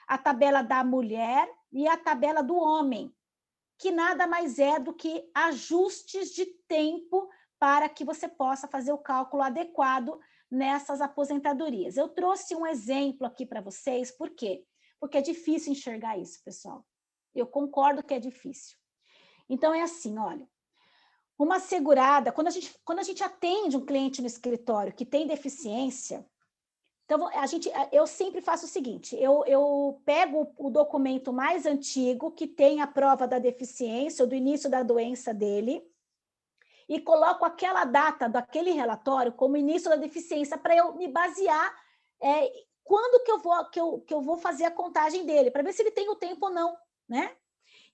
A tabela da mulher e a tabela do homem, que nada mais é do que ajustes de tempo para que você possa fazer o cálculo adequado nessas aposentadorias. Eu trouxe um exemplo aqui para vocês, por quê? Porque é difícil enxergar isso, pessoal. Eu concordo que é difícil. Então, é assim, olha, uma segurada, quando a gente atende um cliente no escritório que tem deficiência, então eu sempre faço o seguinte, eu pego o documento mais antigo, que tem a prova da deficiência, ou do início da doença dele, e coloco aquela data daquele relatório como início da deficiência, para eu me basear quando que eu vou fazer a contagem dele, para ver se ele tem o tempo ou não, né?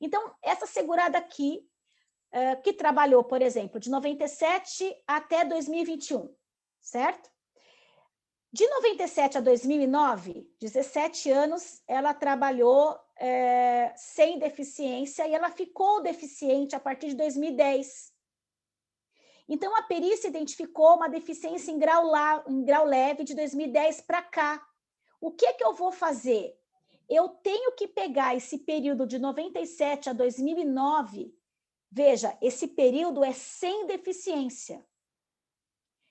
Então, essa segurada aqui, que trabalhou, por exemplo, de 97 até 2021, certo? De 97 a 2009, 17 anos, ela trabalhou sem deficiência e ela ficou deficiente a partir de 2010. Então, a perícia identificou uma deficiência em grau leve de 2010 para cá. O que eu vou fazer? Eu tenho que pegar esse período de 97 a 2009. Veja, esse período é sem deficiência.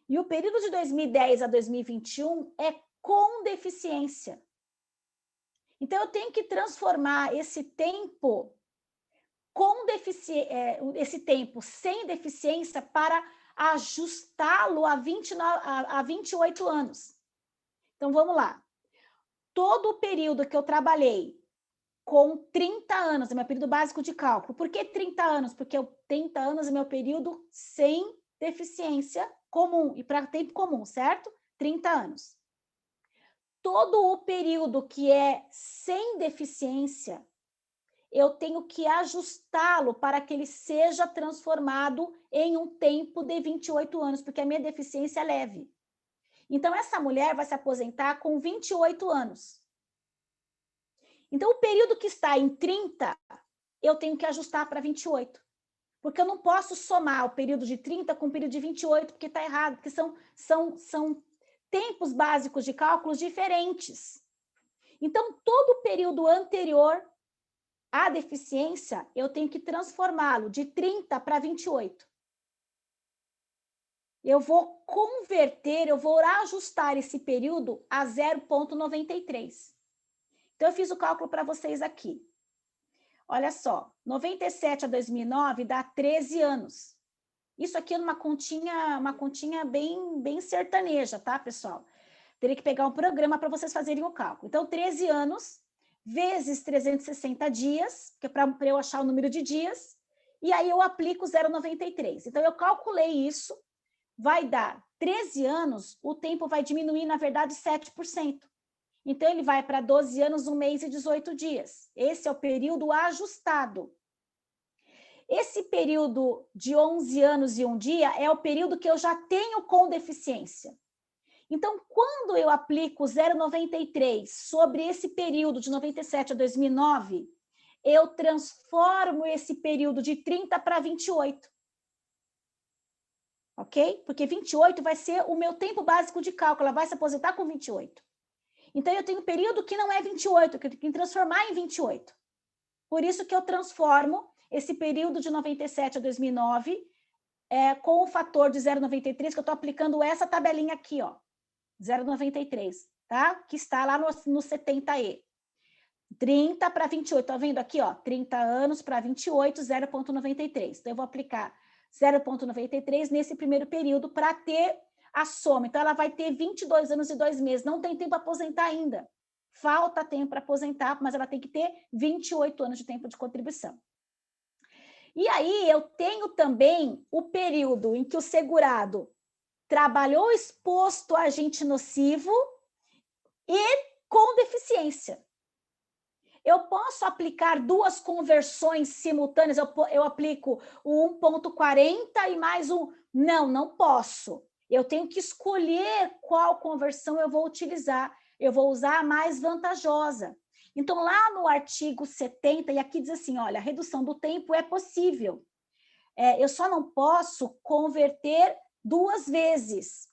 E o período de 2010 a 2021 é com deficiência. Então, eu tenho que transformar esse tempo esse tempo sem deficiência para ajustá-lo a 28 anos. Então, vamos lá. Todo o período que eu trabalhei com 30 anos, é meu período básico de cálculo. Por que 30 anos? Porque 30 anos é meu período sem deficiência comum, e para tempo comum, certo? 30 anos. Todo o período que é sem deficiência, eu tenho que ajustá-lo para que ele seja transformado em um tempo de 28 anos, porque a minha deficiência é leve. Então, essa mulher vai se aposentar com 28 anos. Então, o período que está em 30, eu tenho que ajustar para 28. Porque eu não posso somar o período de 30 com o período de 28, porque está errado, porque são tempos básicos de cálculos diferentes. Então, todo o período anterior à deficiência, eu tenho que transformá-lo de 30 para 28. Eu vou converter, eu vou ajustar esse período a 0,93. Então, eu fiz o cálculo para vocês aqui. Olha só, 97 a 2009 dá 13 anos. Isso aqui é uma continha bem sertaneja, tá, pessoal? Teria que pegar um programa para vocês fazerem o cálculo. Então, 13 anos vezes 360 dias, que é para eu achar o número de dias, e aí eu aplico 0,93. Então, eu calculei isso, vai dar 13 anos, o tempo vai diminuir, na verdade, 7%. Então, ele vai para 12 anos, 1 mês e 18 dias. Esse é o período ajustado. Esse período de 11 anos e 1 dia é o período que eu já tenho com deficiência. Então, quando eu aplico 0,93 sobre esse período de 97 a 2009, eu transformo esse período de 30 para 28. Ok? Porque 28 vai ser o meu tempo básico de cálculo, ela vai se aposentar com 28. Então, eu tenho um período que não é 28, que eu tenho que transformar em 28. Por isso que eu transformo esse período de 97 a 2009 com o fator de 0,93, que eu estou aplicando essa tabelinha aqui, ó. 0,93, tá? Que está lá no 70E. 30 para 28, tá vendo aqui, ó? 30 anos para 28, 0,93. Então, eu vou aplicar 0,93 nesse primeiro período para ter a soma. Então, ela vai ter 22 anos e 2 meses. Não tem tempo para aposentar ainda. Falta tempo para aposentar, mas ela tem que ter 28 anos de tempo de contribuição. E aí, eu tenho também o período em que o segurado trabalhou exposto a agente nocivo e com deficiência. Eu posso aplicar duas conversões simultâneas, eu aplico o 1,40 e mais um. Não posso. Eu tenho que escolher qual conversão eu vou utilizar. Eu vou usar a mais vantajosa. Então, lá no artigo 70, e aqui diz assim, olha, a redução do tempo é possível. Eu só não posso converter 2 vezes.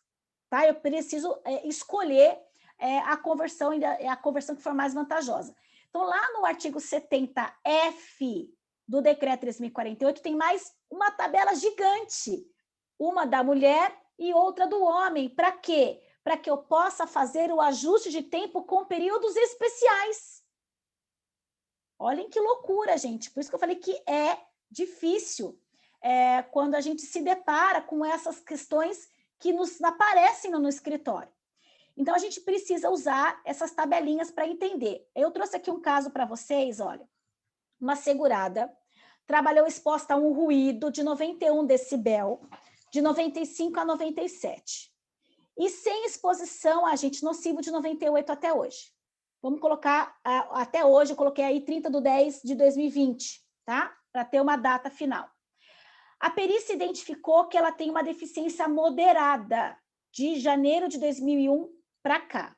Tá? Eu preciso escolher a conversão que for mais vantajosa. Então, lá no artigo 70F do Decreto 3.048, tem mais uma tabela gigante, uma da mulher e outra do homem. Para quê? Para que eu possa fazer o ajuste de tempo com períodos especiais. Olhem que loucura, gente. Por isso que eu falei que é difícil quando a gente se depara com essas questões que nos aparecem no escritório. Então, a gente precisa usar essas tabelinhas para entender. Eu trouxe aqui um caso para vocês, olha. Uma segurada trabalhou exposta a um ruído de 91 decibel, de 95 a 97. E sem exposição a agente nocivo de 98 até hoje. Vamos colocar, até hoje, eu coloquei aí 30/10/2020, tá? Para ter uma data final. A perícia identificou que ela tem uma deficiência moderada de janeiro de 2001 para cá.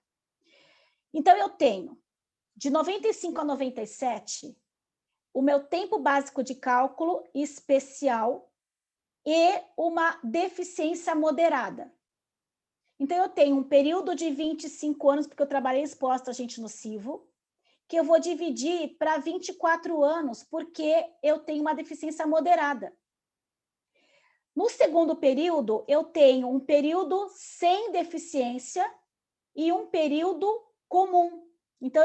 Então, eu tenho, de 95 a 97, o meu tempo básico de cálculo especial e uma deficiência moderada. Então, eu tenho um período de 25 anos, porque eu trabalhei exposta a agente nocivo, que eu vou dividir para 24 anos, porque eu tenho uma deficiência moderada. No segundo período, eu tenho um período sem deficiência e um período comum. Então,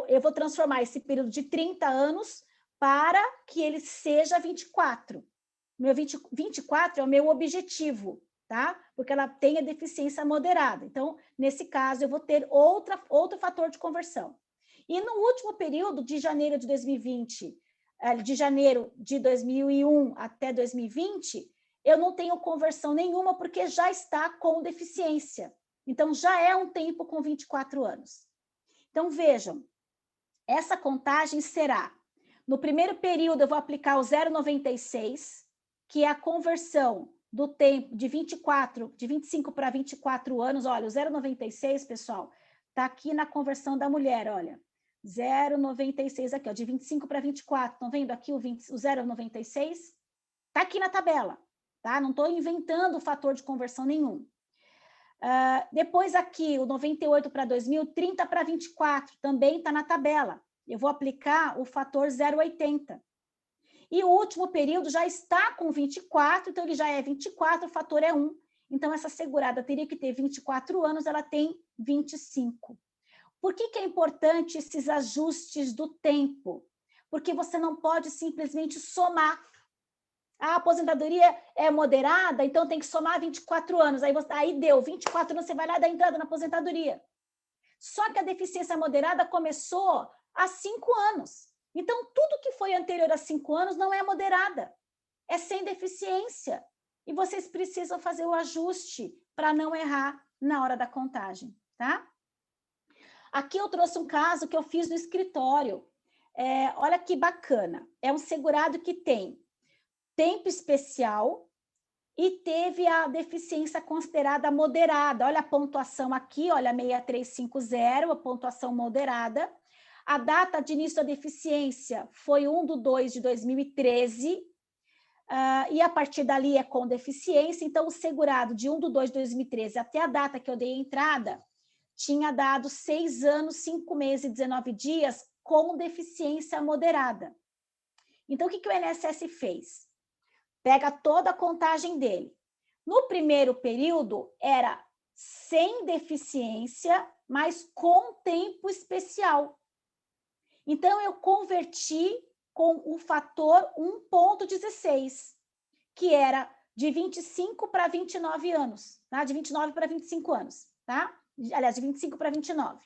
eu vou transformar esse período de 30 anos para que ele seja 24. 24 é o meu objetivo, tá? Porque ela tem a deficiência moderada. Então, nesse caso, eu vou ter outro fator de conversão. E no último período, de janeiro de 2020, de janeiro de 2001 até 2020, eu não tenho conversão nenhuma porque já está com deficiência. Então, já é um tempo com 24 anos. Então, vejam, essa contagem será, no primeiro período, eu vou aplicar o 0,96, que é a conversão do tempo de 25 para 24 anos. Olha, o 0,96, pessoal, está aqui na conversão da mulher, olha. 0,96 aqui, ó, de 25 para 24. Estão vendo aqui o 0,96? Está aqui na tabela, tá? Não estou inventando fator de conversão nenhum. Depois aqui, o 98 para 2000, 30 para 24, também está na tabela. Eu vou aplicar o fator 0,80. E o último período já está com 24, então ele já é 24, o fator é 1. Então, essa segurada teria que ter 24 anos, ela tem 25. Por que é importante esses ajustes do tempo? Porque você não pode simplesmente somar. A aposentadoria é moderada, então tem que somar 24 anos. Aí deu 24 anos, você vai lá dar entrada na aposentadoria. Só que a deficiência moderada começou há 5 anos. Então, tudo que foi anterior a 5 anos não é moderada. É sem deficiência. E vocês precisam fazer o ajuste para não errar na hora da contagem, tá? Aqui eu trouxe um caso que eu fiz no escritório. Olha que bacana. É um segurado que tem tempo especial e teve a deficiência considerada moderada. Olha a pontuação aqui, olha 6350, a pontuação moderada. A data de início da deficiência foi 1/2/2013, e a partir dali é com deficiência. Então, o segurado de 1/2/2013 até a data que eu dei a entrada, tinha dado 6 anos, 5 meses e 19 dias com deficiência moderada. Então, o que o INSS fez? Pega toda a contagem dele. No primeiro período, era sem deficiência, mas com tempo especial. Então, eu converti com o fator 1,16, que era de 25 para 29 anos, tá? De 29 para 25 anos, tá? Aliás, de 25 para 29.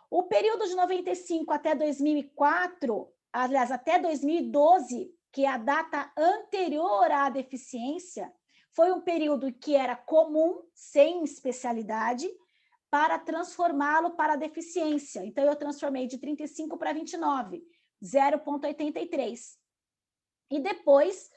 O período de 95 até 2004, aliás, até 2012, que é a data anterior à deficiência, foi um período que era comum, sem especialidade, para transformá-lo para a deficiência. Então, eu transformei de 35 para 29, 0,83. E depois,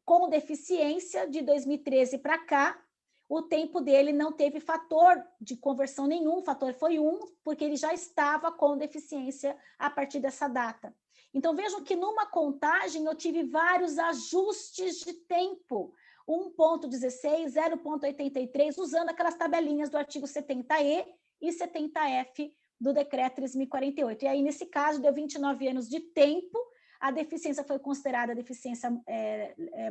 com deficiência, de 2013 para cá, o tempo dele não teve fator de conversão nenhum, o fator foi 1, porque ele já estava com deficiência a partir dessa data. Então, vejam que numa contagem eu tive vários ajustes de tempo, 1,16, 0,83, usando aquelas tabelinhas do artigo 70E e 70F do decreto 3.048. E aí, nesse caso, deu 29 anos de tempo, a deficiência foi considerada deficiência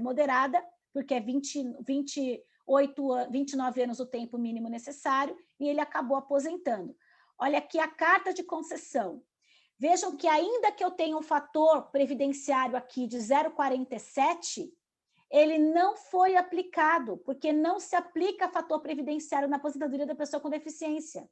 moderada, porque é 29 anos o tempo mínimo necessário, e ele acabou aposentando. Olha aqui a carta de concessão. Vejam que ainda que eu tenha um fator previdenciário aqui de 0,47, ele não foi aplicado, porque não se aplica fator previdenciário na aposentadoria da pessoa com deficiência.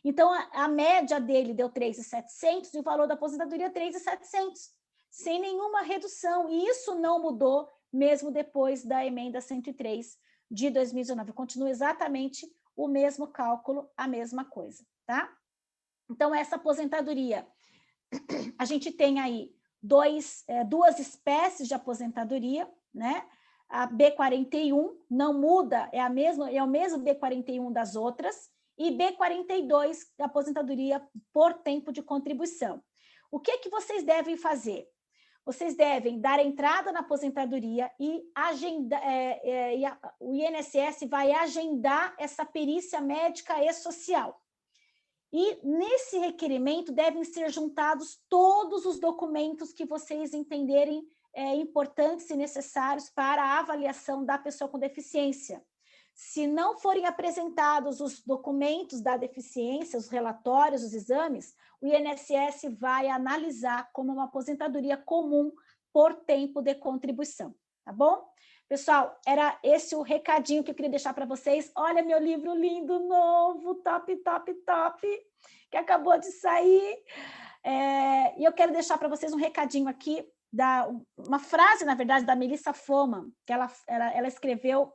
Então, a média dele deu 3.700 e o valor da aposentadoria 3.700, sem nenhuma redução. E isso não mudou mesmo depois da emenda 103 de 2019. Continua exatamente o mesmo cálculo, a mesma coisa, tá? Então, essa aposentadoria, a gente tem aí duas espécies de aposentadoria, né? A B41 não muda, é o mesmo B41 das outras, e B42, a aposentadoria por tempo de contribuição. O que que vocês devem fazer? Vocês devem dar entrada na aposentadoria e o INSS vai agendar essa perícia médica e social. E nesse requerimento devem ser juntados todos os documentos que vocês entenderem importantes e necessários para a avaliação da pessoa com deficiência. Se não forem apresentados os documentos da deficiência, os relatórios, os exames, o INSS vai analisar como uma aposentadoria comum por tempo de contribuição, tá bom? Pessoal, era esse o recadinho que eu queria deixar para vocês. Olha meu livro lindo, novo, top, top, top, que acabou de sair. E eu quero deixar para vocês um recadinho aqui, uma frase, na verdade, da Melissa Foman, que ela escreveu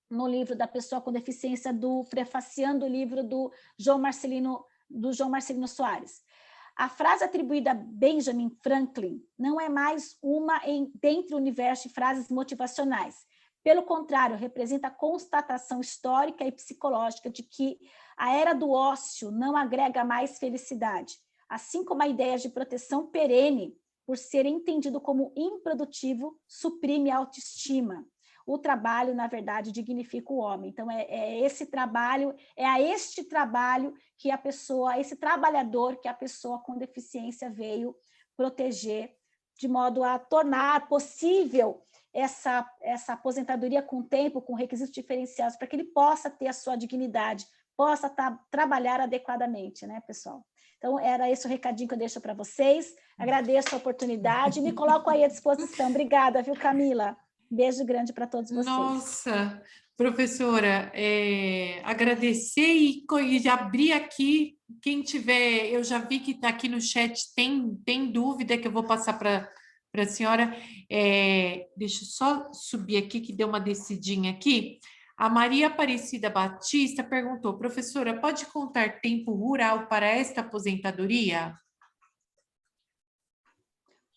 no livro da pessoa com deficiência, prefaciando o livro do João Marcelino Soares. A frase atribuída a Benjamin Franklin não é mais uma dentre o universo de frases motivacionais. Pelo contrário, representa a constatação histórica e psicológica de que a era do ócio não agrega mais felicidade, assim como a ideia de proteção perene, por ser entendido como improdutivo, suprime a autoestima. O trabalho, na verdade, dignifica o homem. Então, é este trabalho que a pessoa, esse trabalhador que a pessoa com deficiência veio proteger, de modo a tornar possível essa aposentadoria com tempo, com requisitos diferenciados, para que ele possa ter a sua dignidade, possa trabalhar adequadamente, né, pessoal? Então, era esse o recadinho que eu deixo para vocês. Agradeço a oportunidade e me coloco aí à disposição. Obrigada, viu, Camila? Beijo grande para todos vocês. Nossa, professora, agradecer e abrir aqui, quem tiver, eu já vi que está aqui no chat, tem dúvida que eu vou passar para a senhora. Deixa eu só subir aqui, que deu uma descidinha aqui. A Maria Aparecida Batista perguntou, professora, pode contar tempo rural para esta aposentadoria?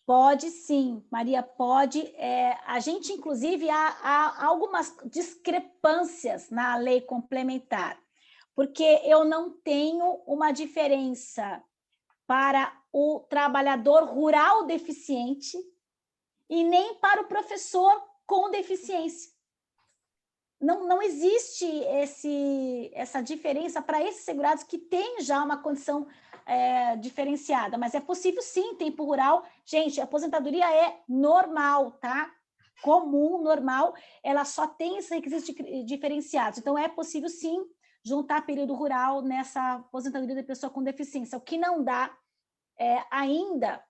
Pode sim, Maria, pode. A gente, inclusive, há algumas discrepâncias na lei complementar, porque eu não tenho uma diferença para o trabalhador rural deficiente e nem para o professor com deficiência. Não existe essa diferença para esses segurados que têm já uma condição diferenciada, mas é possível sim, tempo rural. Gente, a aposentadoria é normal, tá? comum, normal, ela só tem esses requisitos diferenciados. Então, é possível, sim, juntar período rural nessa aposentadoria da pessoa com deficiência. O que não dá ainda,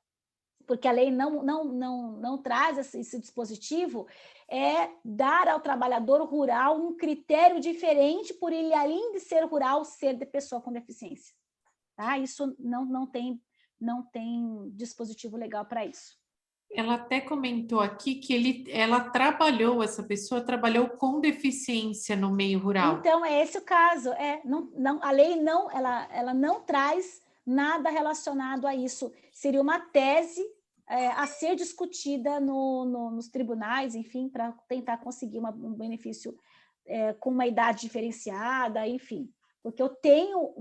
porque a lei não traz esse dispositivo, é dar ao trabalhador rural um critério diferente por ele, além de ser rural, ser de pessoa com deficiência. Tá? Isso não tem dispositivo legal para isso. Ela até comentou aqui que essa pessoa trabalhou com deficiência no meio rural. Então, é esse o caso. A lei ela não traz nada relacionado a isso. Seria uma tese a ser discutida nos tribunais, enfim, para tentar conseguir um benefício com uma idade diferenciada, enfim. Porque eu tenho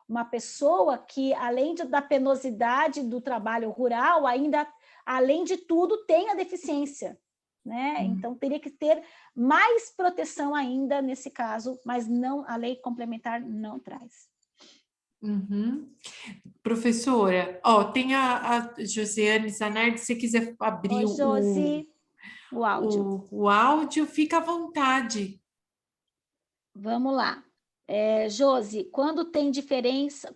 uma pessoa que, além da penosidade do trabalho rural, ainda, além de tudo, tem a deficiência, né? Então, teria que ter mais proteção ainda nesse caso, mas a lei complementar não traz. Uhum. Professora, tem a Josiane Zanardi, se você quiser abrir o áudio. O áudio, fica à vontade. Vamos lá. Josi, quando tem diferença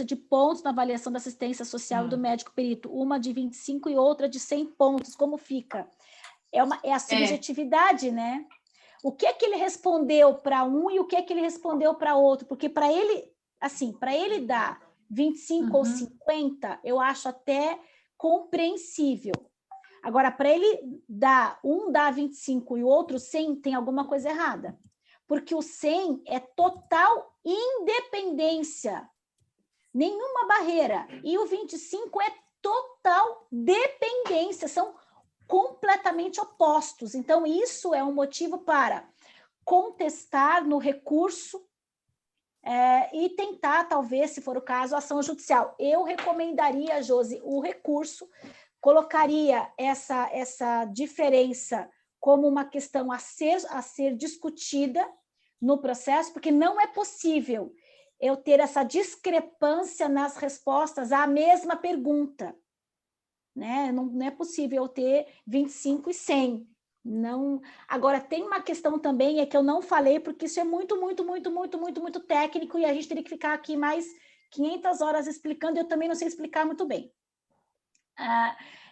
de pontos na avaliação da assistência social do médico perito, uma de 25 e outra de 100 pontos, como fica? É a subjetividade, né? O que é que ele respondeu para um e o que é que ele respondeu para outro? Porque para ele dar 25 ou 50, eu acho até compreensível. Agora, para ele dar 25 e o outro 100, tem alguma coisa errada. Porque o 100 é total independência, nenhuma barreira. E o 25 é total dependência, são completamente opostos. Então, isso é um motivo para contestar no recurso e tentar, talvez, se for o caso, ação judicial. Eu recomendaria, Josi, o recurso, colocaria essa diferença como uma questão a ser discutida no processo, porque não é possível eu ter essa discrepância nas respostas à mesma pergunta. Né? Não é possível eu ter 25 e 100. Não. Agora, tem uma questão também, que eu não falei, porque isso é muito técnico e a gente teria que ficar aqui mais 500 horas explicando, e eu também não sei explicar muito bem.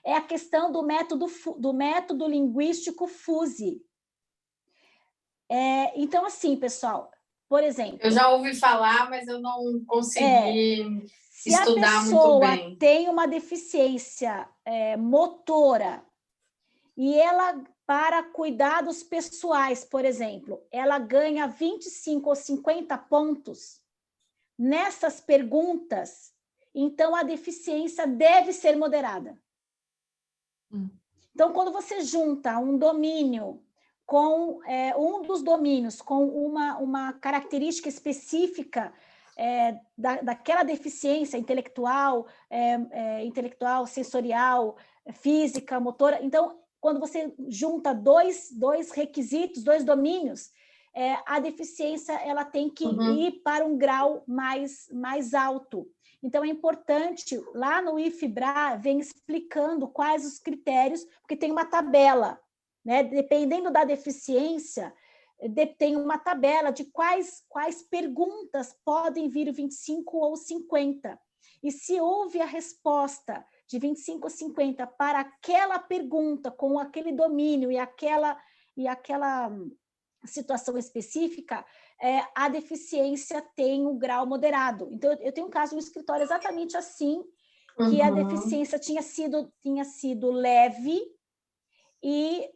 É a questão do método linguístico FUSE. Então, assim, pessoal, por exemplo... Eu já ouvi falar, mas eu não consegui estudar muito bem. Se a pessoa tem uma deficiência motora e ela, para cuidados pessoais, por exemplo, ela ganha 25 ou 50 pontos nessas perguntas, então a deficiência deve ser moderada. Então, quando você junta um domínio com um dos domínios, com uma característica específica daquela deficiência intelectual, sensorial, física, motora, então, quando você junta dois requisitos, dois domínios, a deficiência ela tem que ir para um grau mais alto. Então, é importante, lá no IFBRA, vem explicando quais os critérios, porque tem uma tabela, né? Dependendo da deficiência, tem uma tabela de quais perguntas podem vir 25 ou 50. E se houve a resposta de 25 ou 50 para aquela pergunta, com aquele domínio e aquela situação específica, a deficiência tem um grau moderado. Então, eu tenho um caso no escritório exatamente assim, que a deficiência tinha sido leve e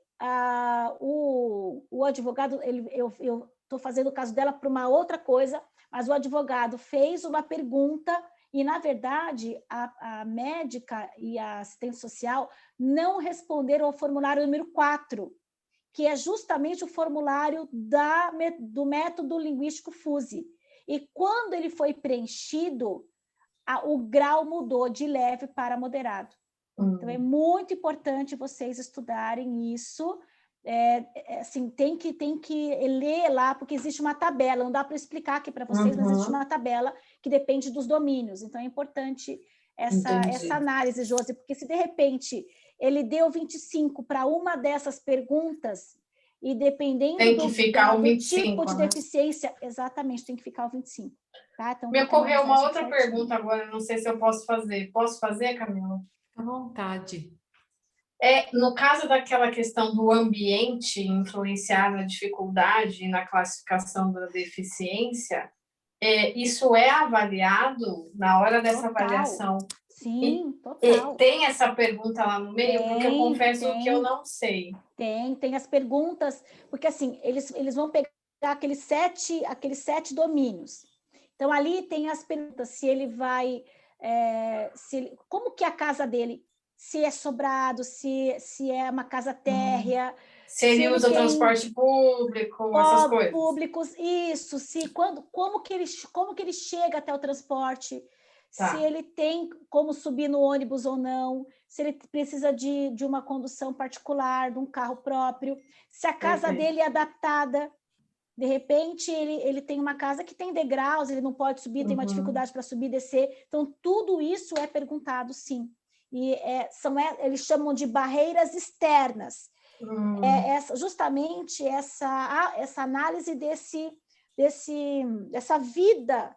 o advogado, eu estou fazendo o caso dela para uma outra coisa, mas o advogado fez uma pergunta e, na verdade, a médica e a assistente social não responderam ao formulário número 4, que é justamente o formulário do método linguístico FUSE. E quando ele foi preenchido, o grau mudou de leve para moderado. Então, é muito importante vocês estudarem isso. Assim, tem que ler lá, porque existe uma tabela, não dá para explicar aqui para vocês, mas existe uma tabela que depende dos domínios. Então, é importante essa análise, Josi, porque se de repente ele deu 25 para uma dessas perguntas, e dependendo tem que ficar o 25, tipo de né? deficiência, exatamente, tem que ficar o 25. Tá? Então, Me ocorreu uma outra certinho. pergunta agora, não sei se eu posso fazer. Posso fazer, Camila? À vontade. No caso daquela questão do ambiente influenciar na dificuldade e na classificação da deficiência, isso é avaliado na hora dessa avaliação? Sim, total. Tem essa pergunta lá no meio? Porque eu confesso que eu não sei. Tem as perguntas, porque assim, eles vão pegar aqueles sete domínios. Então, ali tem as perguntas, se ele vai... como que é a casa dele? Se é sobrado, se é uma casa térrea. Se ele usa transporte público, essas coisas. Públicos, isso. Como que ele chega até o transporte? Tá. Se ele tem como subir no ônibus ou não, se ele precisa de uma condução particular, de um carro próprio, se a casa dele é adaptada. De repente, ele tem uma casa que tem degraus, ele não pode subir, tem uma dificuldade para subir e descer. Então, tudo isso é perguntado, sim. E eles chamam de barreiras externas. Justamente essa análise dessa vida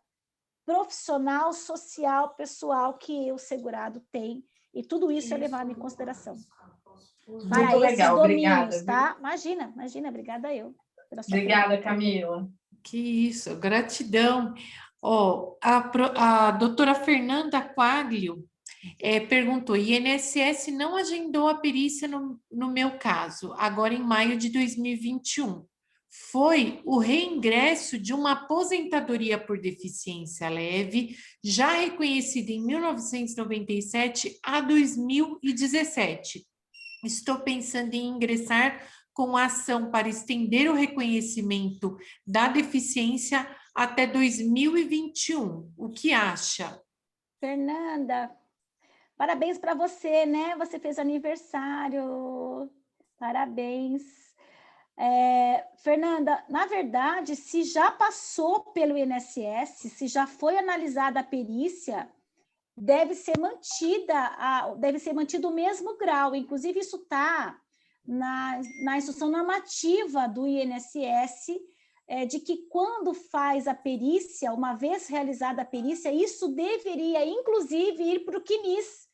profissional, social, pessoal que o segurado tem. E tudo isso é levado em consideração. Para esses domínios, obrigada, tá? Imagina, obrigada eu. Obrigada, Camila. Que isso, gratidão. A doutora Fernanda Quaglio perguntou, INSS não agendou a perícia no meu caso, agora em maio de 2021. Foi o reingresso de uma aposentadoria por deficiência leve, já reconhecida em 1997 a 2017. Estou pensando em ingressar com ação para estender o reconhecimento da deficiência até 2021. O que acha? Fernanda, parabéns para você, né? Você fez aniversário. Parabéns. Fernanda, na verdade, se já passou pelo INSS, se já foi analisada a perícia, deve ser mantido o mesmo grau. Inclusive, isso está na instrução normativa do INSS, de que quando faz a perícia, uma vez realizada a perícia, isso deveria, inclusive, ir para o CNIS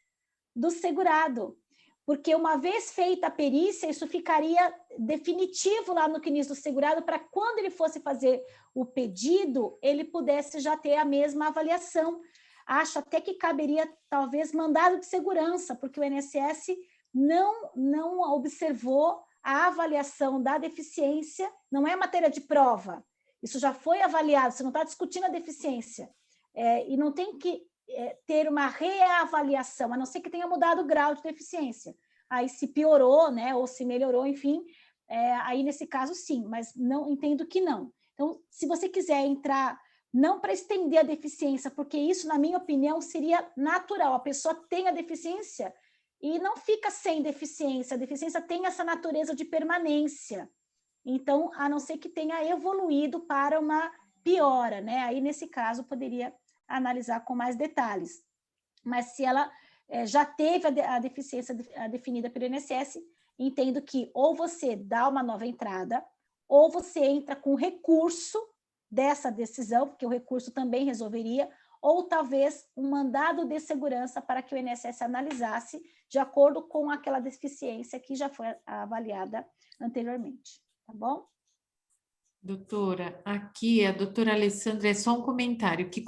do segurado, porque uma vez feita a perícia, isso ficaria definitivo lá no CNIS do segurado, para quando ele fosse fazer o pedido, ele pudesse já ter a mesma avaliação. Acho até que caberia, talvez, mandado de segurança, porque o INSS não observou a avaliação da deficiência, não é matéria de prova, isso já foi avaliado, você não está discutindo a deficiência, e não tem que ter uma reavaliação, a não ser que tenha mudado o grau de deficiência. Aí se piorou, né, ou se melhorou, enfim, aí nesse caso sim, mas não entendo que não. Então, se você quiser entrar, não para estender a deficiência, porque isso, na minha opinião, seria natural, a pessoa tem a deficiência e não fica sem deficiência, a deficiência tem essa natureza de permanência. Então, a não ser que tenha evoluído para uma piora, né? Aí, nesse caso, poderia analisar com mais detalhes. Mas se ela já teve a deficiência definida pelo INSS, entendo que ou você dá uma nova entrada, ou você entra com recurso dessa decisão, porque o recurso também resolveria, ou talvez um mandado de segurança para que o INSS analisasse de acordo com aquela deficiência que já foi avaliada anteriormente, tá bom? Doutora, aqui a doutora Alessandra, é só um comentário, que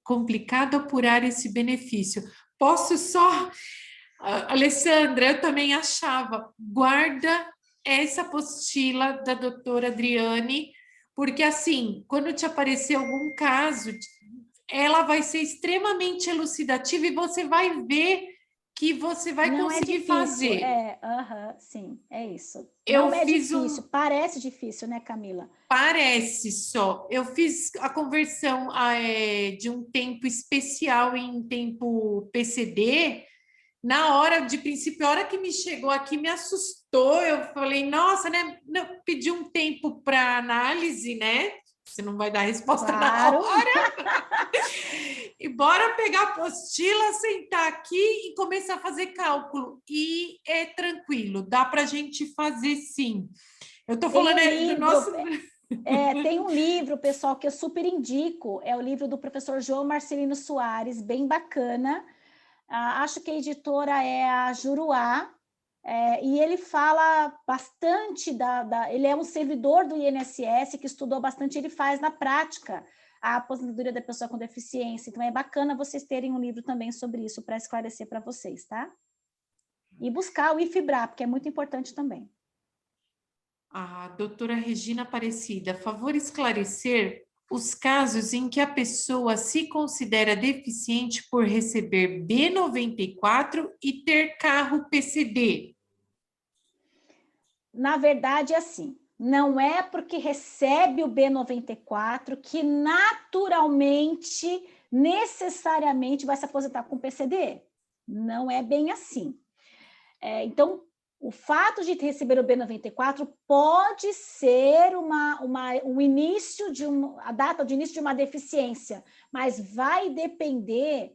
complicado apurar esse benefício. Posso só... Alessandra, eu também achava, guarda essa apostila da doutora Adriane, porque assim, quando te aparecer algum caso, ela vai ser extremamente elucidativa e você vai ver que você vai conseguir fazer. Sim, é isso. Não é difícil, parece difícil, né, Camila? Parece só. Eu fiz a conversão de um tempo especial em tempo PCD. Na hora, de princípio, a hora que me chegou aqui, me assustou. Eu falei, nossa, né? Pedi um tempo para análise, né? Você não vai dar resposta claro. na hora. E bora pegar a apostila, sentar aqui e começar a fazer cálculo. E é tranquilo, dá para a gente fazer sim. Eu estou falando do nosso... Tem um livro, pessoal, que eu super indico, é o livro do professor João Marcelino Soares, bem bacana. Acho que a editora é a Juruá, e ele fala bastante ele é um servidor do INSS que estudou bastante, ele faz na prática a aposentadoria da pessoa com deficiência. Então, é bacana vocês terem um livro também sobre isso para esclarecer para vocês, tá? E buscar o IFBRA, que é muito importante também. A doutora Regina Aparecida, favor esclarecer os casos em que a pessoa se considera deficiente por receber B94 e ter carro PCD. Na verdade, é assim, não é porque recebe o B94 que naturalmente, necessariamente vai se aposentar com PCD. Não é bem assim. Então, o fato de receber o B94 pode ser um início a data de início de uma deficiência, mas vai depender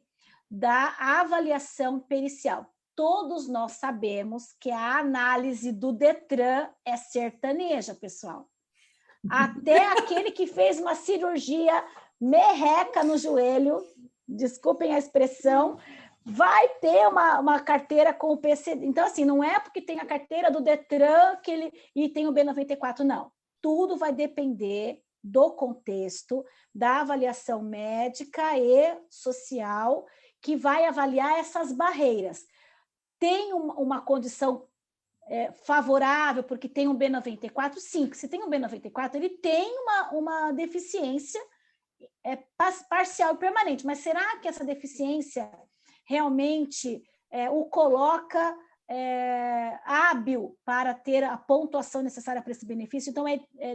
da avaliação pericial. Todos nós sabemos que a análise do Detran é sertaneja, pessoal. Até aquele que fez uma cirurgia merreca no joelho, desculpem a expressão, vai ter uma carteira com o PCD. Então, assim, não é porque tem a carteira do Detran e tem o B94, não. Tudo vai depender do contexto, da avaliação médica e social, que vai avaliar essas barreiras. Tem uma condição favorável porque tem um B94? Sim, se tem um B94, ele tem uma deficiência parcial e permanente, mas será que essa deficiência realmente o coloca hábil para ter a pontuação necessária para esse benefício? Então,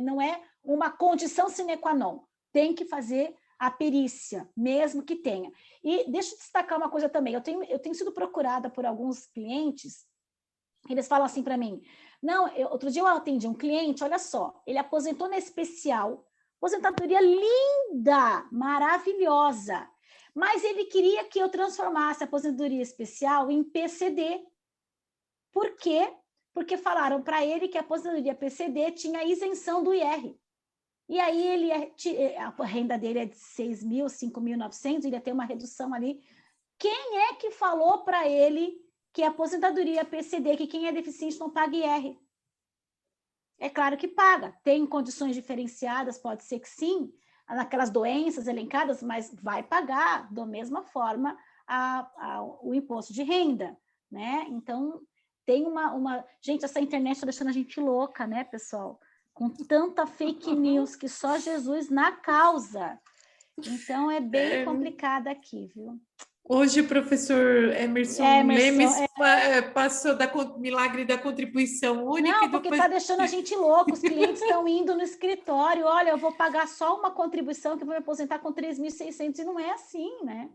não é uma condição sine qua non, tem que fazer a perícia, mesmo que tenha. E deixa eu destacar uma coisa também, eu tenho sido procurada por alguns clientes, eles falam assim para mim, não, outro dia eu atendi um cliente, olha só, ele aposentou na especial, aposentadoria linda, maravilhosa, mas ele queria que eu transformasse a aposentadoria especial em PCD. Por quê? Porque falaram para ele que a aposentadoria PCD tinha isenção do IR. E aí a renda dele é de 6.000, 5.900, ele ia ter uma redução ali. Quem é que falou para ele que a aposentadoria PCD, que quem é deficiente não paga IR? É claro que paga. Tem condições diferenciadas, pode ser que sim, naquelas doenças elencadas, mas vai pagar da mesma forma o imposto de renda, né? Então, tem Gente, essa internet está deixando a gente louca, né, pessoal? Com tanta fake news que só Jesus na causa. Então, é bem complicado aqui, viu? Hoje o professor Emerson Lemes passou milagre da contribuição única. Não, porque está deixando a gente louco. Os clientes estão indo no escritório. Olha, eu vou pagar só uma contribuição que eu vou me aposentar com 3.600 e não é assim, né?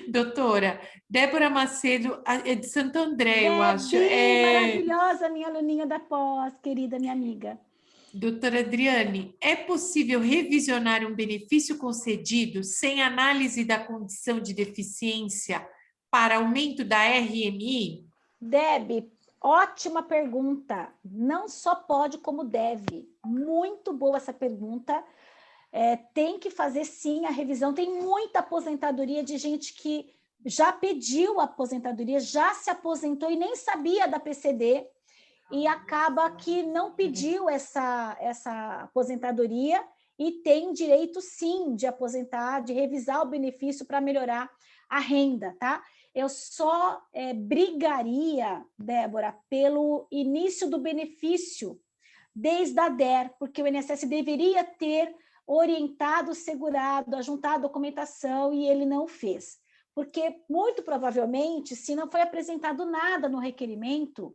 Doutora, Débora Macedo é de Santo André, eu acho. Maravilhosa, minha aluninha da pós, querida minha amiga. Doutora Adriane, é possível revisionar um benefício concedido sem análise da condição de deficiência para aumento da RMI? Deb, ótima pergunta. Não só pode, como deve. Muito boa essa pergunta. Tem que fazer, sim, a revisão. Tem muita aposentadoria de gente que já pediu a aposentadoria, já se aposentou e nem sabia da PCD, e acaba que não pediu essa aposentadoria e tem direito, sim, de aposentar, de revisar o benefício para melhorar a renda, tá? Eu só brigaria, Débora, pelo início do benefício desde a DER, porque o INSS deveria ter orientado o segurado a juntar a documentação e ele não fez. Porque, muito provavelmente, se não foi apresentado nada no requerimento,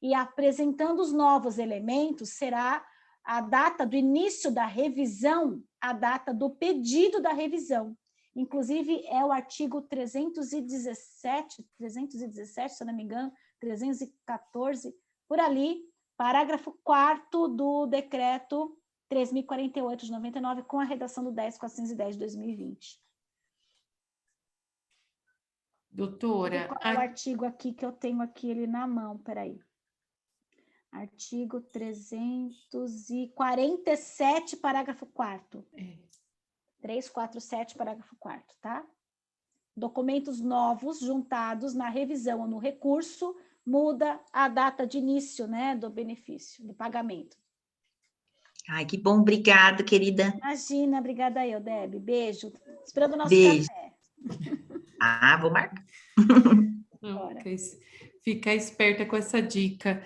e apresentando os novos elementos, será a data do início da revisão, a data do pedido da revisão. Inclusive, é o artigo 317, se eu não me engano, 314, por ali, parágrafo 4º do decreto 3.048 de 99, com a redação do 10.410 de 2020. Doutora... Qual é o artigo aqui que eu tenho aqui ele na mão? Peraí. Artigo 347, parágrafo 4º. 347, parágrafo 4º, tá? Documentos novos juntados na revisão ou no recurso muda a data de início, né, do benefício, do pagamento. Ai, que bom, obrigada, querida. Imagina, obrigada eu, Deb. Beijo. Esperando o nosso Beijo. café. Ah, vou marcar. Fica esperta com essa dica.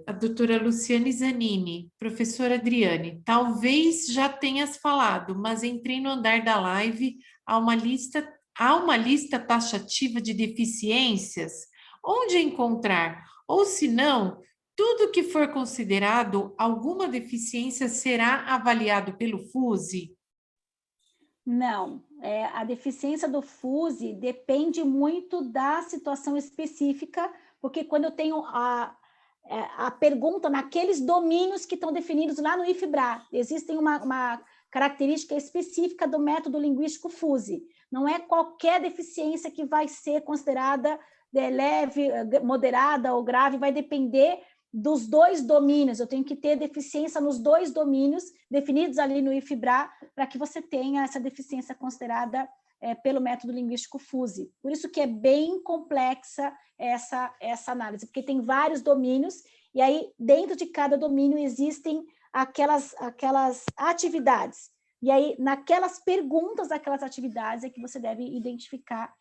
A doutora Luciane Zanini, professora Adriane, talvez já tenhas falado, mas entrei no andar da live, há uma lista taxativa de deficiências, onde encontrar? Ou se não, tudo que for considerado alguma deficiência será avaliado pelo FUSE? Não, a deficiência do FUSE depende muito da situação específica, porque quando eu tenho a pergunta naqueles domínios que estão definidos lá no IFBRA, existem uma característica específica do método linguístico FUSE. Não é qualquer deficiência que vai ser considerada leve, moderada ou grave, vai depender dos dois domínios. Eu tenho que ter deficiência nos dois domínios definidos ali no IFBRA para que você tenha essa deficiência considerada pelo método linguístico FUSE. Por isso que é bem complexa essa análise, porque tem vários domínios, e aí dentro de cada domínio existem aquelas atividades. E aí, naquelas perguntas daquelas atividades é que você deve identificar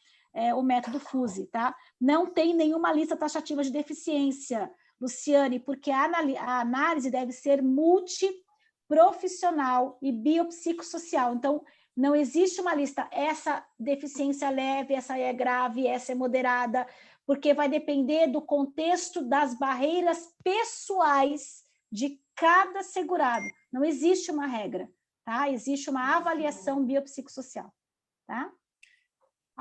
o método FUSE, tá? Não tem nenhuma lista taxativa de deficiência, Luciane, porque a análise deve ser multiprofissional e biopsicossocial. Então, não existe uma lista, essa deficiência é leve, essa é grave, essa é moderada, porque vai depender do contexto das barreiras pessoais de cada segurado. Não existe uma regra, tá? Existe uma avaliação biopsicossocial, tá?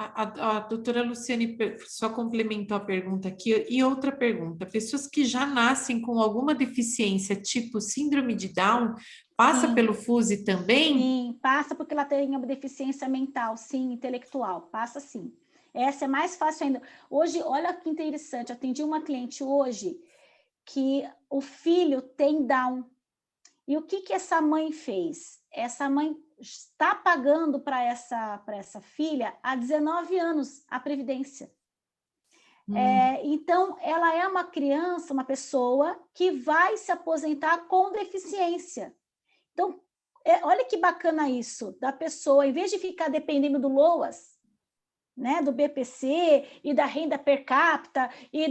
A doutora Luciane só complementou a pergunta aqui. E outra pergunta, pessoas que já nascem com alguma deficiência, tipo síndrome de Down, passa pelo FUSE também? Sim, passa porque ela tem uma deficiência mental, sim, intelectual, passa sim. Essa é mais fácil ainda. Hoje, olha que interessante, atendi uma cliente hoje que o filho tem Down. E o que essa mãe fez? Essa mãe está pagando para essa filha há 19 anos a previdência. Então, ela é uma criança, uma pessoa que vai se aposentar com deficiência. Então, olha que bacana isso, da pessoa, em vez de ficar dependendo do LOAS, né, do BPC e da renda per capita e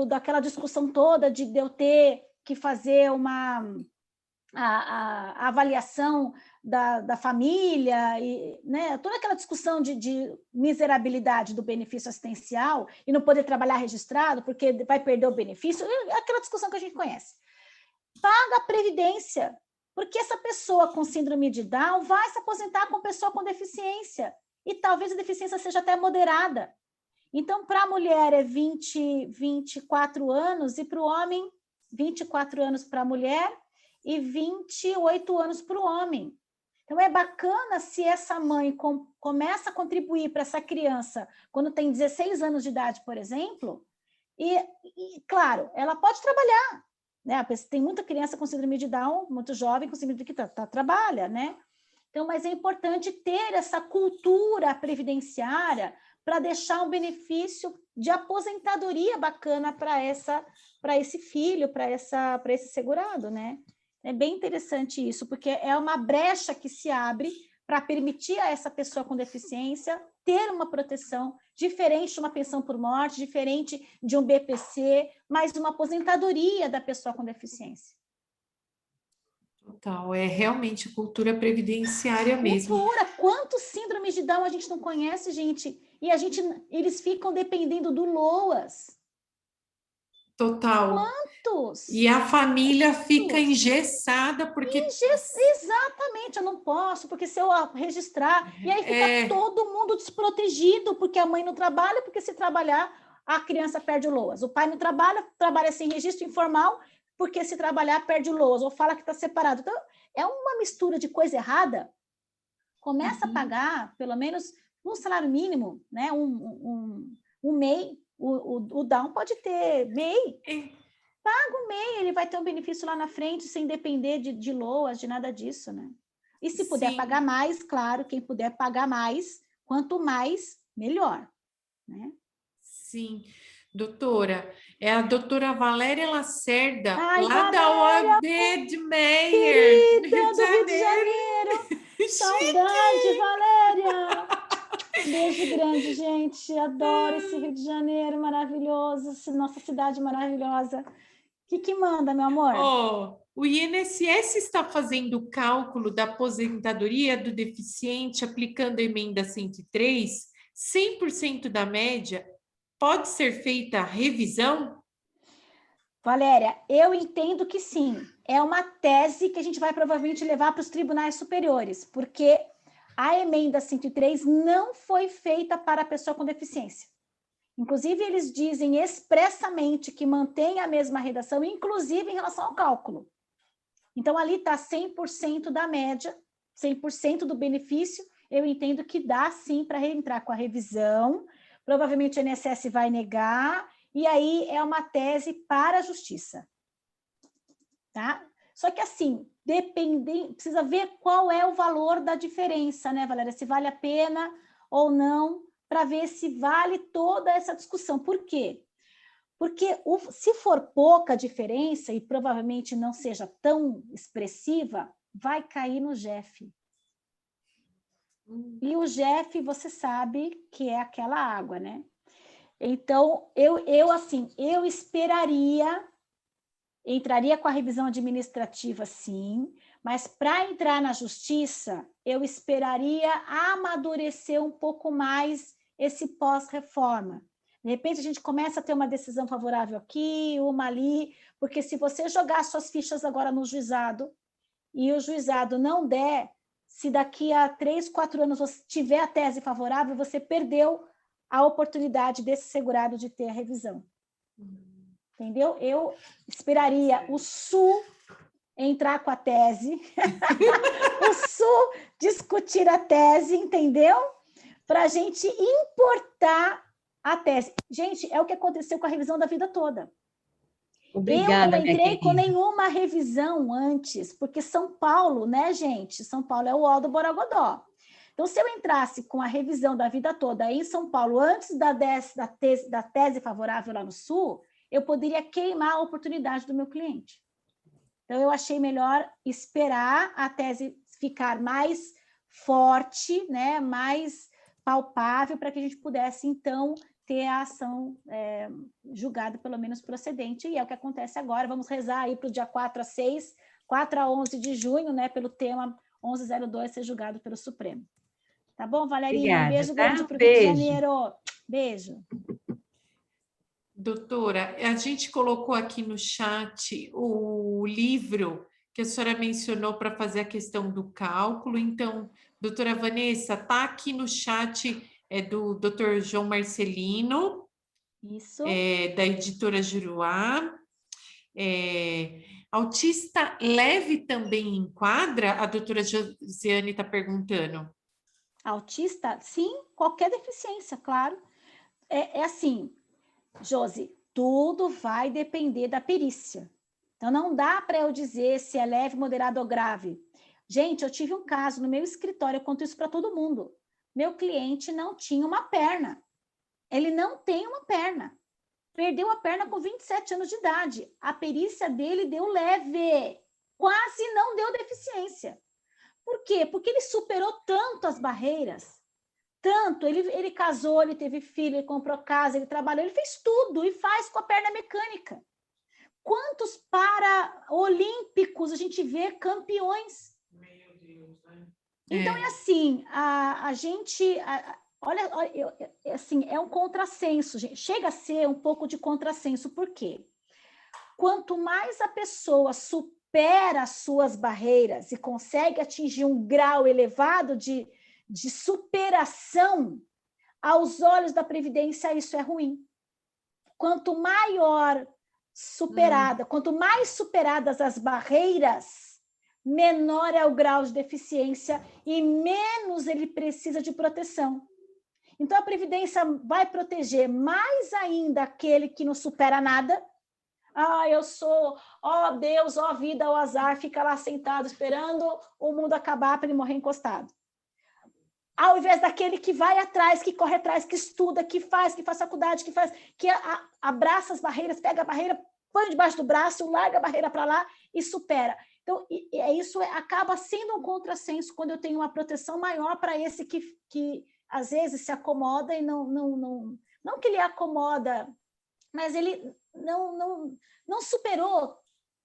daquela discussão toda de eu ter que fazer a avaliação da família, e, né, toda aquela discussão de miserabilidade do benefício assistencial e não poder trabalhar registrado porque vai perder o benefício, aquela discussão que a gente conhece. Paga a previdência, porque essa pessoa com síndrome de Down vai se aposentar com pessoa com deficiência, e talvez a deficiência seja até moderada. Então, para a mulher é 24 anos, e para o homem, 24 anos para a mulher, e 28 anos para o homem. Então, é bacana se essa mãe começa a contribuir para essa criança quando tem 16 anos de idade, por exemplo, e claro, ela pode trabalhar, né? Tem muita criança com síndrome de Down, muito jovem com síndrome de Down, trabalha, né? Então, mas é importante ter essa cultura previdenciária para deixar um benefício de aposentadoria bacana para esse filho, para esse segurado, né? É bem interessante isso, porque é uma brecha que se abre para permitir a essa pessoa com deficiência ter uma proteção diferente de uma pensão por morte, diferente de um BPC, mas uma aposentadoria da pessoa com deficiência. Total, é realmente cultura previdenciária mesmo. Cultura, quantos síndromes de Down a gente não conhece, gente? E eles ficam dependendo do LOAS. Total. Quantos? E a família fica engessada porque... Exatamente, eu não posso, porque se eu registrar... E aí fica todo mundo desprotegido, porque a mãe não trabalha, porque se trabalhar, a criança perde o LOAS. O pai não trabalha sem registro informal, porque se trabalhar perde o louso, ou fala que está separado. Então, é uma mistura de coisa errada. Começa a pagar, pelo menos, um salário mínimo, né? um MEI. O Down pode ter MEI. Paga o MEI, ele vai ter um benefício lá na frente, sem depender de LOAS, de nada disso, né? E se puder pagar mais, claro, quem puder pagar mais, quanto mais, melhor, né? Sim. Doutora, é a doutora Valéria Lacerda, Ai, lá da Valéria, OAB de Meyer, do Rio de Janeiro. Saudade, Valéria! Beijo grande, gente. Adoro esse Rio de Janeiro maravilhoso, nossa cidade maravilhosa. O que manda, meu amor? O INSS está fazendo o cálculo da aposentadoria do deficiente aplicando a emenda 103, 100% da média. Pode ser feita a revisão? Valéria, eu entendo que sim. É uma tese que a gente vai provavelmente levar para os tribunais superiores, porque a emenda 103 não foi feita para a pessoa com deficiência. Inclusive, eles dizem expressamente que mantém a mesma redação, inclusive em relação ao cálculo. Então, ali está 100% da média, 100% do benefício. Eu entendo que dá sim para reentrar com a revisão. Provavelmente o INSS vai negar, e aí é uma tese para a justiça. Tá? Só que assim, precisa ver qual é o valor da diferença, né, Valéria? Se vale a pena ou não, para ver se vale toda essa discussão. Por quê? Porque se for pouca diferença, e provavelmente não seja tão expressiva, vai cair no GEF. E o GEF, você sabe que é aquela água, né? Então, eu esperaria, entraria com a revisão administrativa, sim, mas para entrar na justiça, eu esperaria amadurecer um pouco mais esse pós-reforma. De repente, a gente começa a ter uma decisão favorável aqui, uma ali, porque se você jogar suas fichas agora no juizado, e o juizado não der, se daqui a 3, 4 anos você tiver a tese favorável, você perdeu a oportunidade desse segurado de ter a revisão. Entendeu? Eu esperaria o Sul entrar com a tese, o Sul discutir a tese, entendeu? Para a gente importar a tese. Gente, é o que aconteceu com a revisão da vida toda. Obrigada, eu não entrei com nenhuma revisão antes, porque São Paulo, né, gente? São Paulo é o ó do Borogodó. Então, se eu entrasse com a revisão da vida toda em São Paulo, antes da tese favorável lá no Sul, eu poderia queimar a oportunidade do meu cliente. Então, eu achei melhor esperar a tese ficar mais forte, né, mais palpável, para que a gente pudesse, então, ter a ação julgada, pelo menos, procedente, e é o que acontece agora. Vamos rezar aí para o dia 4 a 11 de junho, né, pelo tema 1102 ser julgado pelo Supremo. Tá bom, Valerinha? Obrigada, Um beijo grande para o beijo. Rio de Janeiro. Beijo. Doutora, a gente colocou aqui no chat o livro que a senhora mencionou para fazer a questão do cálculo. Então, doutora Vanessa, está aqui no chat do doutor João Marcelino, Isso. Da editora Juruá. Autista leve também enquadra? A doutora Josiane está perguntando. Autista, sim, qualquer deficiência, claro. É assim, Josi, tudo vai depender da perícia. Então, não dá para eu dizer se é leve, moderado ou grave. Gente, eu tive um caso no meu escritório, eu conto isso para todo mundo. Meu cliente não tinha uma perna. Ele não tem uma perna. Perdeu a perna com 27 anos de idade. A perícia dele deu leve. Quase não deu deficiência. Por quê? Porque ele superou tanto as barreiras. Tanto. Ele casou, ele teve filho, ele comprou casa, ele trabalhou, ele fez tudo e faz com a perna mecânica. Quantos paraolímpicos a gente vê campeões? Meu Deus, né? Então, é assim, a gente... Olha, assim, é um contrassenso, gente. Chega a ser um pouco de contrassenso. Por quê? Quanto mais a pessoa supera as suas barreiras e consegue atingir um grau elevado de superação, aos olhos da Previdência, isso é ruim. Quanto maior superada. Quanto mais superadas as barreiras, menor é o grau de deficiência e menos ele precisa de proteção. Então, a Previdência vai proteger mais ainda aquele que não supera nada. Eu sou, ó Deus, ó vida, ó azar, fica lá sentado esperando o mundo acabar para ele morrer encostado. Ao invés daquele que vai atrás, que corre atrás, que estuda, que faz faculdade, que abraça as barreiras, pega a barreira, põe debaixo do braço, larga a barreira para lá e supera. Então, isso acaba sendo um contrassenso quando eu tenho uma proteção maior para esse que às vezes se acomoda e não que ele acomoda, mas ele não superou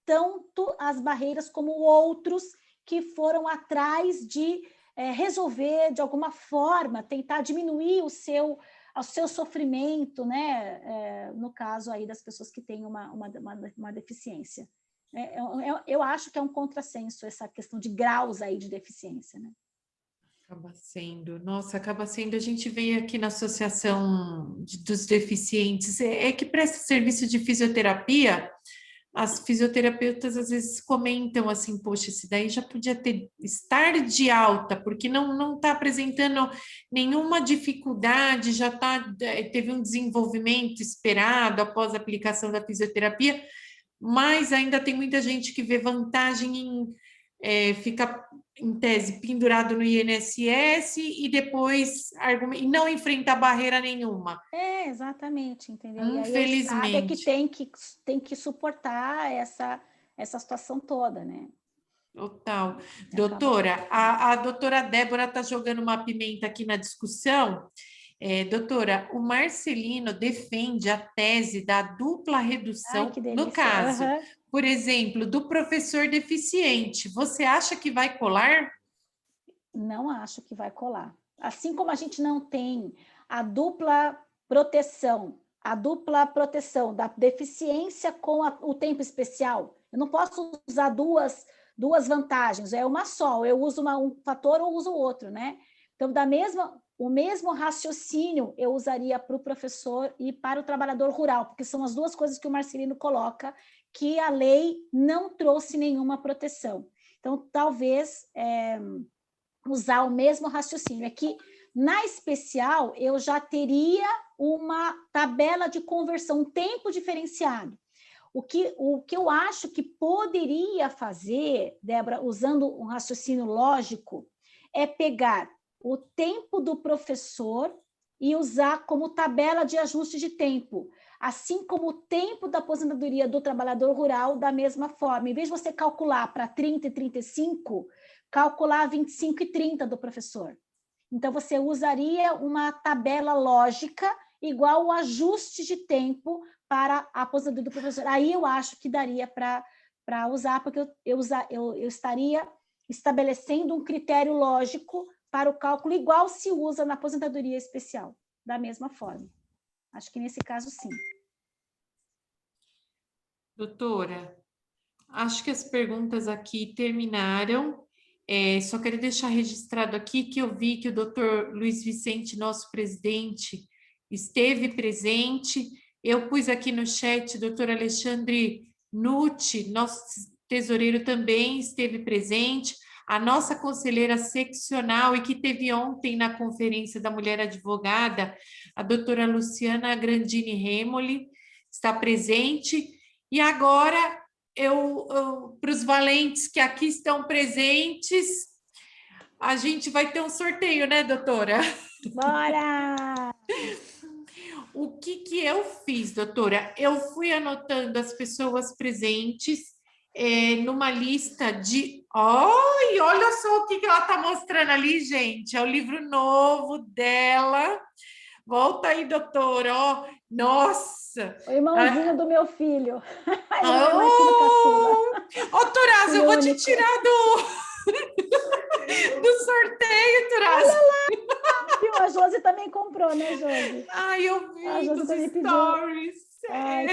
tanto as barreiras como outros que foram atrás de resolver de alguma forma, tentar diminuir o seu sofrimento, né? No caso aí das pessoas que têm uma deficiência. Eu acho que é um contrassenso essa questão de graus aí de deficiência, né? Acaba sendo, a gente veio aqui na Associação dos Deficientes, que presta serviço de fisioterapia. As fisioterapeutas às vezes comentam assim, poxa, esse daí já podia estar de alta, porque não está apresentando nenhuma dificuldade, teve um desenvolvimento esperado após a aplicação da fisioterapia, mas ainda tem muita gente que vê vantagem em ficar, em tese, pendurado no INSS e depois e não enfrentar barreira nenhuma. Exatamente, entendeu? Infelizmente. E aí que tem que suportar essa situação toda, né? Total. Doutora, a doutora Débora está jogando uma pimenta aqui na discussão. Doutora, o Marcelino defende a tese da dupla redução, no caso, por exemplo, do professor deficiente. Você acha que vai colar? Não acho que vai colar. Assim como a gente não tem a dupla proteção da deficiência com o tempo especial, eu não posso usar duas vantagens, é uma só, eu uso um fator ou uso o outro, né? Então, o mesmo raciocínio eu usaria para o professor e para o trabalhador rural, porque são as duas coisas que o Marcelino coloca, que a lei não trouxe nenhuma proteção. Então, talvez usar o mesmo raciocínio. É que, na especial, eu já teria uma tabela de conversão, um tempo diferenciado. O que eu acho que poderia fazer, Débora, usando um raciocínio lógico, é pegar o tempo do professor e usar como tabela de ajuste de tempo, assim como o tempo da aposentadoria do trabalhador rural da mesma forma. Em vez de você calcular para 30 e 35, calcular 25 e 30 do professor. Então, você usaria uma tabela lógica igual o ajuste de tempo para a aposentadoria do professor. Aí eu acho que daria para usar, porque eu estaria estabelecendo um critério lógico para o cálculo, igual se usa na aposentadoria especial, da mesma forma. Acho que nesse caso, sim. Doutora, acho que as perguntas aqui terminaram. Só quero deixar registrado aqui que eu vi que o doutor Luiz Vicente, nosso presidente, esteve presente. Eu pus aqui no chat, doutor Alexandre Nucci, nosso tesoureiro, também esteve presente. A nossa conselheira seccional, e que teve ontem na Conferência da Mulher Advogada, a doutora Luciana Grandini Remoli, está presente. E agora, para os valentes que aqui estão presentes, a gente vai ter um sorteio, né, doutora? Bora! O que eu fiz, doutora? Eu fui anotando as pessoas presentes numa lista de... olha só o que ela está mostrando ali, gente. É o livro novo dela. Volta aí, doutora. Nossa! O irmãozinho do meu filho. Turaz, eu vou te tirar do sorteio, Turaz. Olha lá! A Josi também comprou, né, Josi? Eu vi nos stories.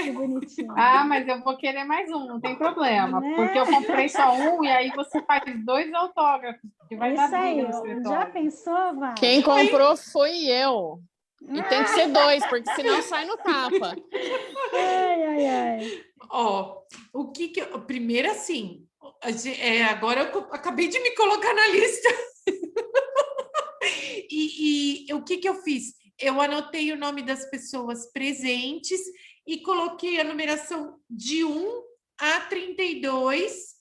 Que bonitinho. Mas eu vou querer mais um, não tem problema. Né? Porque eu comprei só um e aí você faz 2 autógrafos. Que vai isso dar aí, no escritório. já pensou, Val? Quem comprou foi eu. E tem que ser 2, porque senão sai no tapa. Ai, ai, ai. Ó, o que que eu... Primeiro, assim, agora eu acabei de me colocar na lista. E o que que eu fiz? Eu anotei o nome das pessoas presentes e coloquei a numeração de 1 a 32.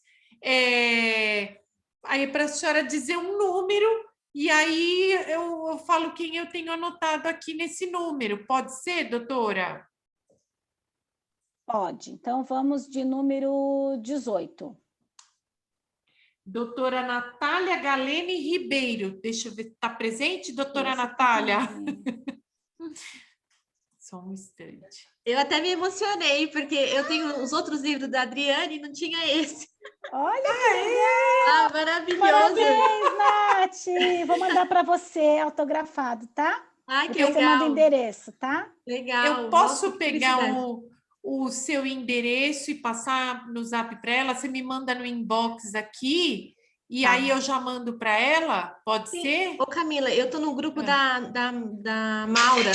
Aí, para a senhora dizer um número, e aí eu falo quem eu tenho anotado aqui nesse número. Pode ser, doutora? Pode. Então, vamos de número 18. Doutora Natália Galene Ribeiro. Deixa eu ver, está presente, doutora Isso, Natália? tá. Só um instante. Eu até me emocionei, porque eu tenho os outros livros da Adriane e não tinha esse. Olha que legal! Ah, maravilhoso! Parabéns, Nath! Vou mandar para você autografado, tá? Ai, que Depois você manda o legal! endereço, tá? Legal! Eu posso Nossa, que pegar felicidade. o seu endereço e passar no zap para ela? Você me manda no inbox aqui e Tá. aí eu já mando para ela? Pode Sim. ser? Ô, Camila, eu tô no grupo É. da Maura.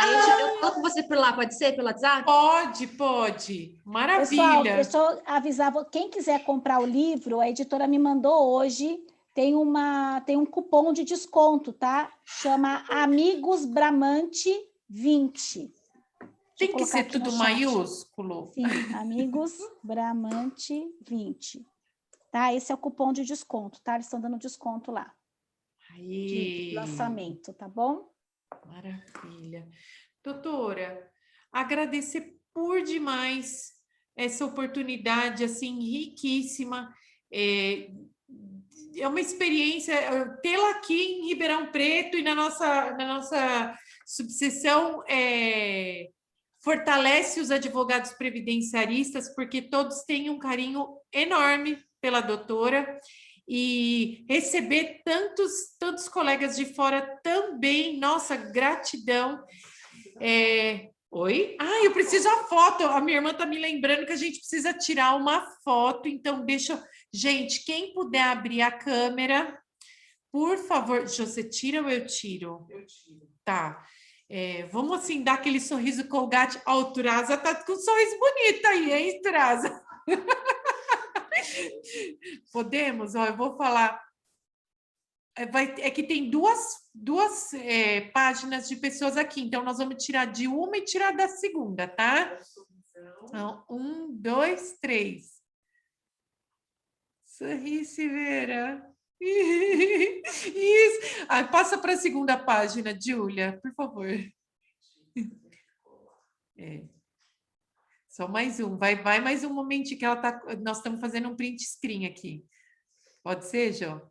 Aí eu falo com você por lá, pode ser? Pelo WhatsApp? Pode. Pessoal, Maravilha. deixa eu avisar, quem quiser comprar o livro, a editora me mandou hoje, tem um cupom de desconto, tá? Chama Amigos Bramante 20. Tem que ser tudo maiúsculo. Sim, Amigos Bramante 20. Tá? Esse é o cupom de desconto, tá? Eles estão dando desconto lá. De lançamento, tá bom? Maravilha. Doutora, agradecer por demais essa oportunidade, assim, riquíssima. É uma experiência, tê-la aqui em Ribeirão Preto e na nossa subseção fortalece os advogados previdenciaristas, porque todos têm um carinho enorme pela doutora, e receber tantos colegas de fora também, nossa, gratidão. Oi? Ah, eu preciso a foto. A minha irmã está me lembrando que a gente precisa tirar uma foto, então deixa... Gente, quem puder abrir a câmera, por favor. Você tira ou eu tiro? Eu tiro. Tá. Vamos, assim, dar aquele sorriso Colgate. Ó, o Turaza tá com um sorriso bonito aí, hein, Turaza? Podemos? Ó, eu vou falar. É que tem duas páginas de pessoas aqui, então nós vamos tirar de uma e tirar da segunda, tá? Então, 1, 2, 3. Sorri, Silveira. Isso. Passa para a segunda página, Júlia, por favor. Só mais um. Vai mais um momentinho que nós estamos fazendo um print screen aqui. Pode ser, Jô?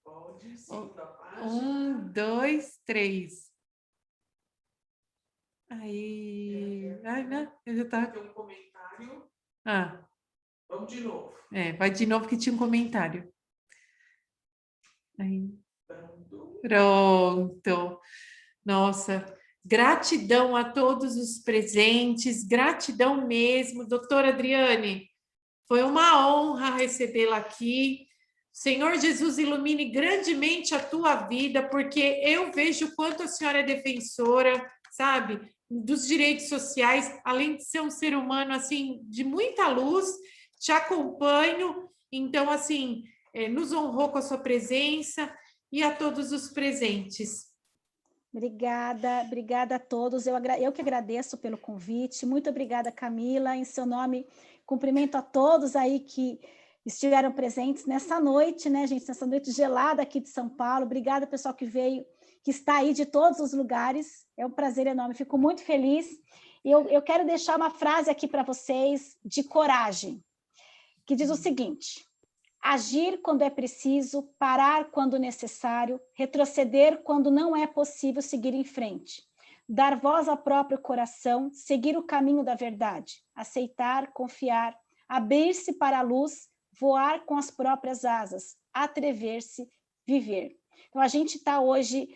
Pode, segunda página. 1, 2, 3. Aí. Ai, né? Eu já tava... Tem um comentário. Vamos de novo. Vai de novo que tinha um comentário. Aí. Pronto. Nossa, gratidão a todos os presentes, gratidão mesmo. Doutora Adriane, foi uma honra recebê-la aqui. Senhor Jesus, ilumine grandemente a tua vida, porque eu vejo o quanto a senhora é defensora, sabe, dos direitos sociais, além de ser um ser humano, assim, de muita luz. Te acompanho, então, assim, nos honrou com a sua presença e a todos os presentes. Obrigada a todos. Eu que agradeço pelo convite. Muito obrigada, Camila. Em seu nome, cumprimento a todos aí que estiveram presentes nessa noite, né, gente? Nessa noite gelada aqui de São Paulo. Obrigada, pessoal que veio, que está aí de todos os lugares. É um prazer enorme. Fico muito feliz. E eu quero deixar uma frase aqui para vocês de coragem, que diz o seguinte: agir quando é preciso, parar quando necessário, retroceder quando não é possível seguir em frente, dar voz ao próprio coração, seguir o caminho da verdade, aceitar, confiar, abrir-se para a luz, voar com as próprias asas, atrever-se, viver. Então, a gente está hoje,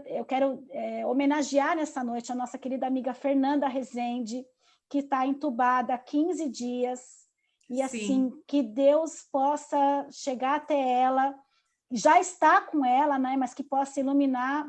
eu quero homenagear nessa noite a nossa querida amiga Fernanda Rezende, que está entubada há 15 dias, e assim, que Deus possa chegar até ela, já está com ela, né, mas que possa iluminar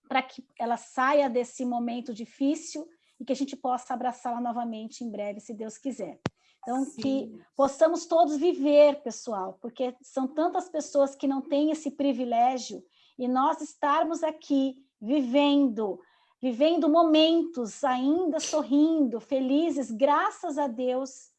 para que ela saia desse momento difícil e que a gente possa abraçá-la novamente em breve, se Deus quiser. Então, Sim. que possamos todos viver, pessoal, porque são tantas pessoas que não têm esse privilégio, e nós estarmos aqui vivendo momentos ainda sorrindo, felizes, graças a Deus,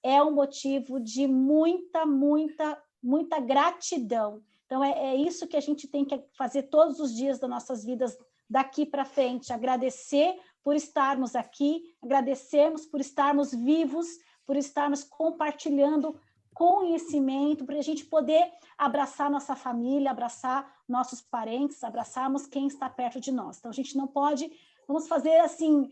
é um motivo de muita, muita, muita gratidão. Então, é isso que a gente tem que fazer todos os dias das nossas vidas daqui para frente, agradecer por estarmos aqui, agradecermos por estarmos vivos, por estarmos compartilhando conhecimento, para a gente poder abraçar nossa família, abraçar nossos parentes, abraçarmos quem está perto de nós. Então, a gente não pode, vamos fazer assim,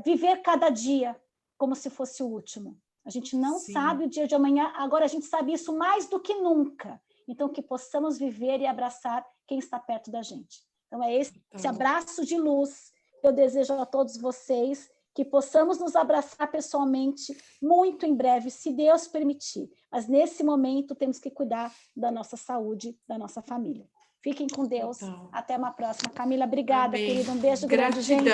viver cada dia como se fosse o último. A gente não sabe o dia de amanhã, agora a gente sabe isso mais do que nunca. Então, que possamos viver e abraçar quem está perto da gente. Então, é esse abraço de luz que eu desejo a todos vocês, que possamos nos abraçar pessoalmente muito em breve, se Deus permitir. Mas, nesse momento, temos que cuidar da nossa saúde, da nossa família. Fiquem com Deus. Até uma próxima. Camila, obrigada, querida. Um beijo grande, gente.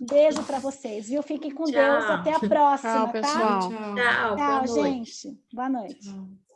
Um beijo para vocês, viu? Fiquem com Deus. Até a próxima, Tchau, pessoal. tá? Tchau, gente. Boa noite. Tchau.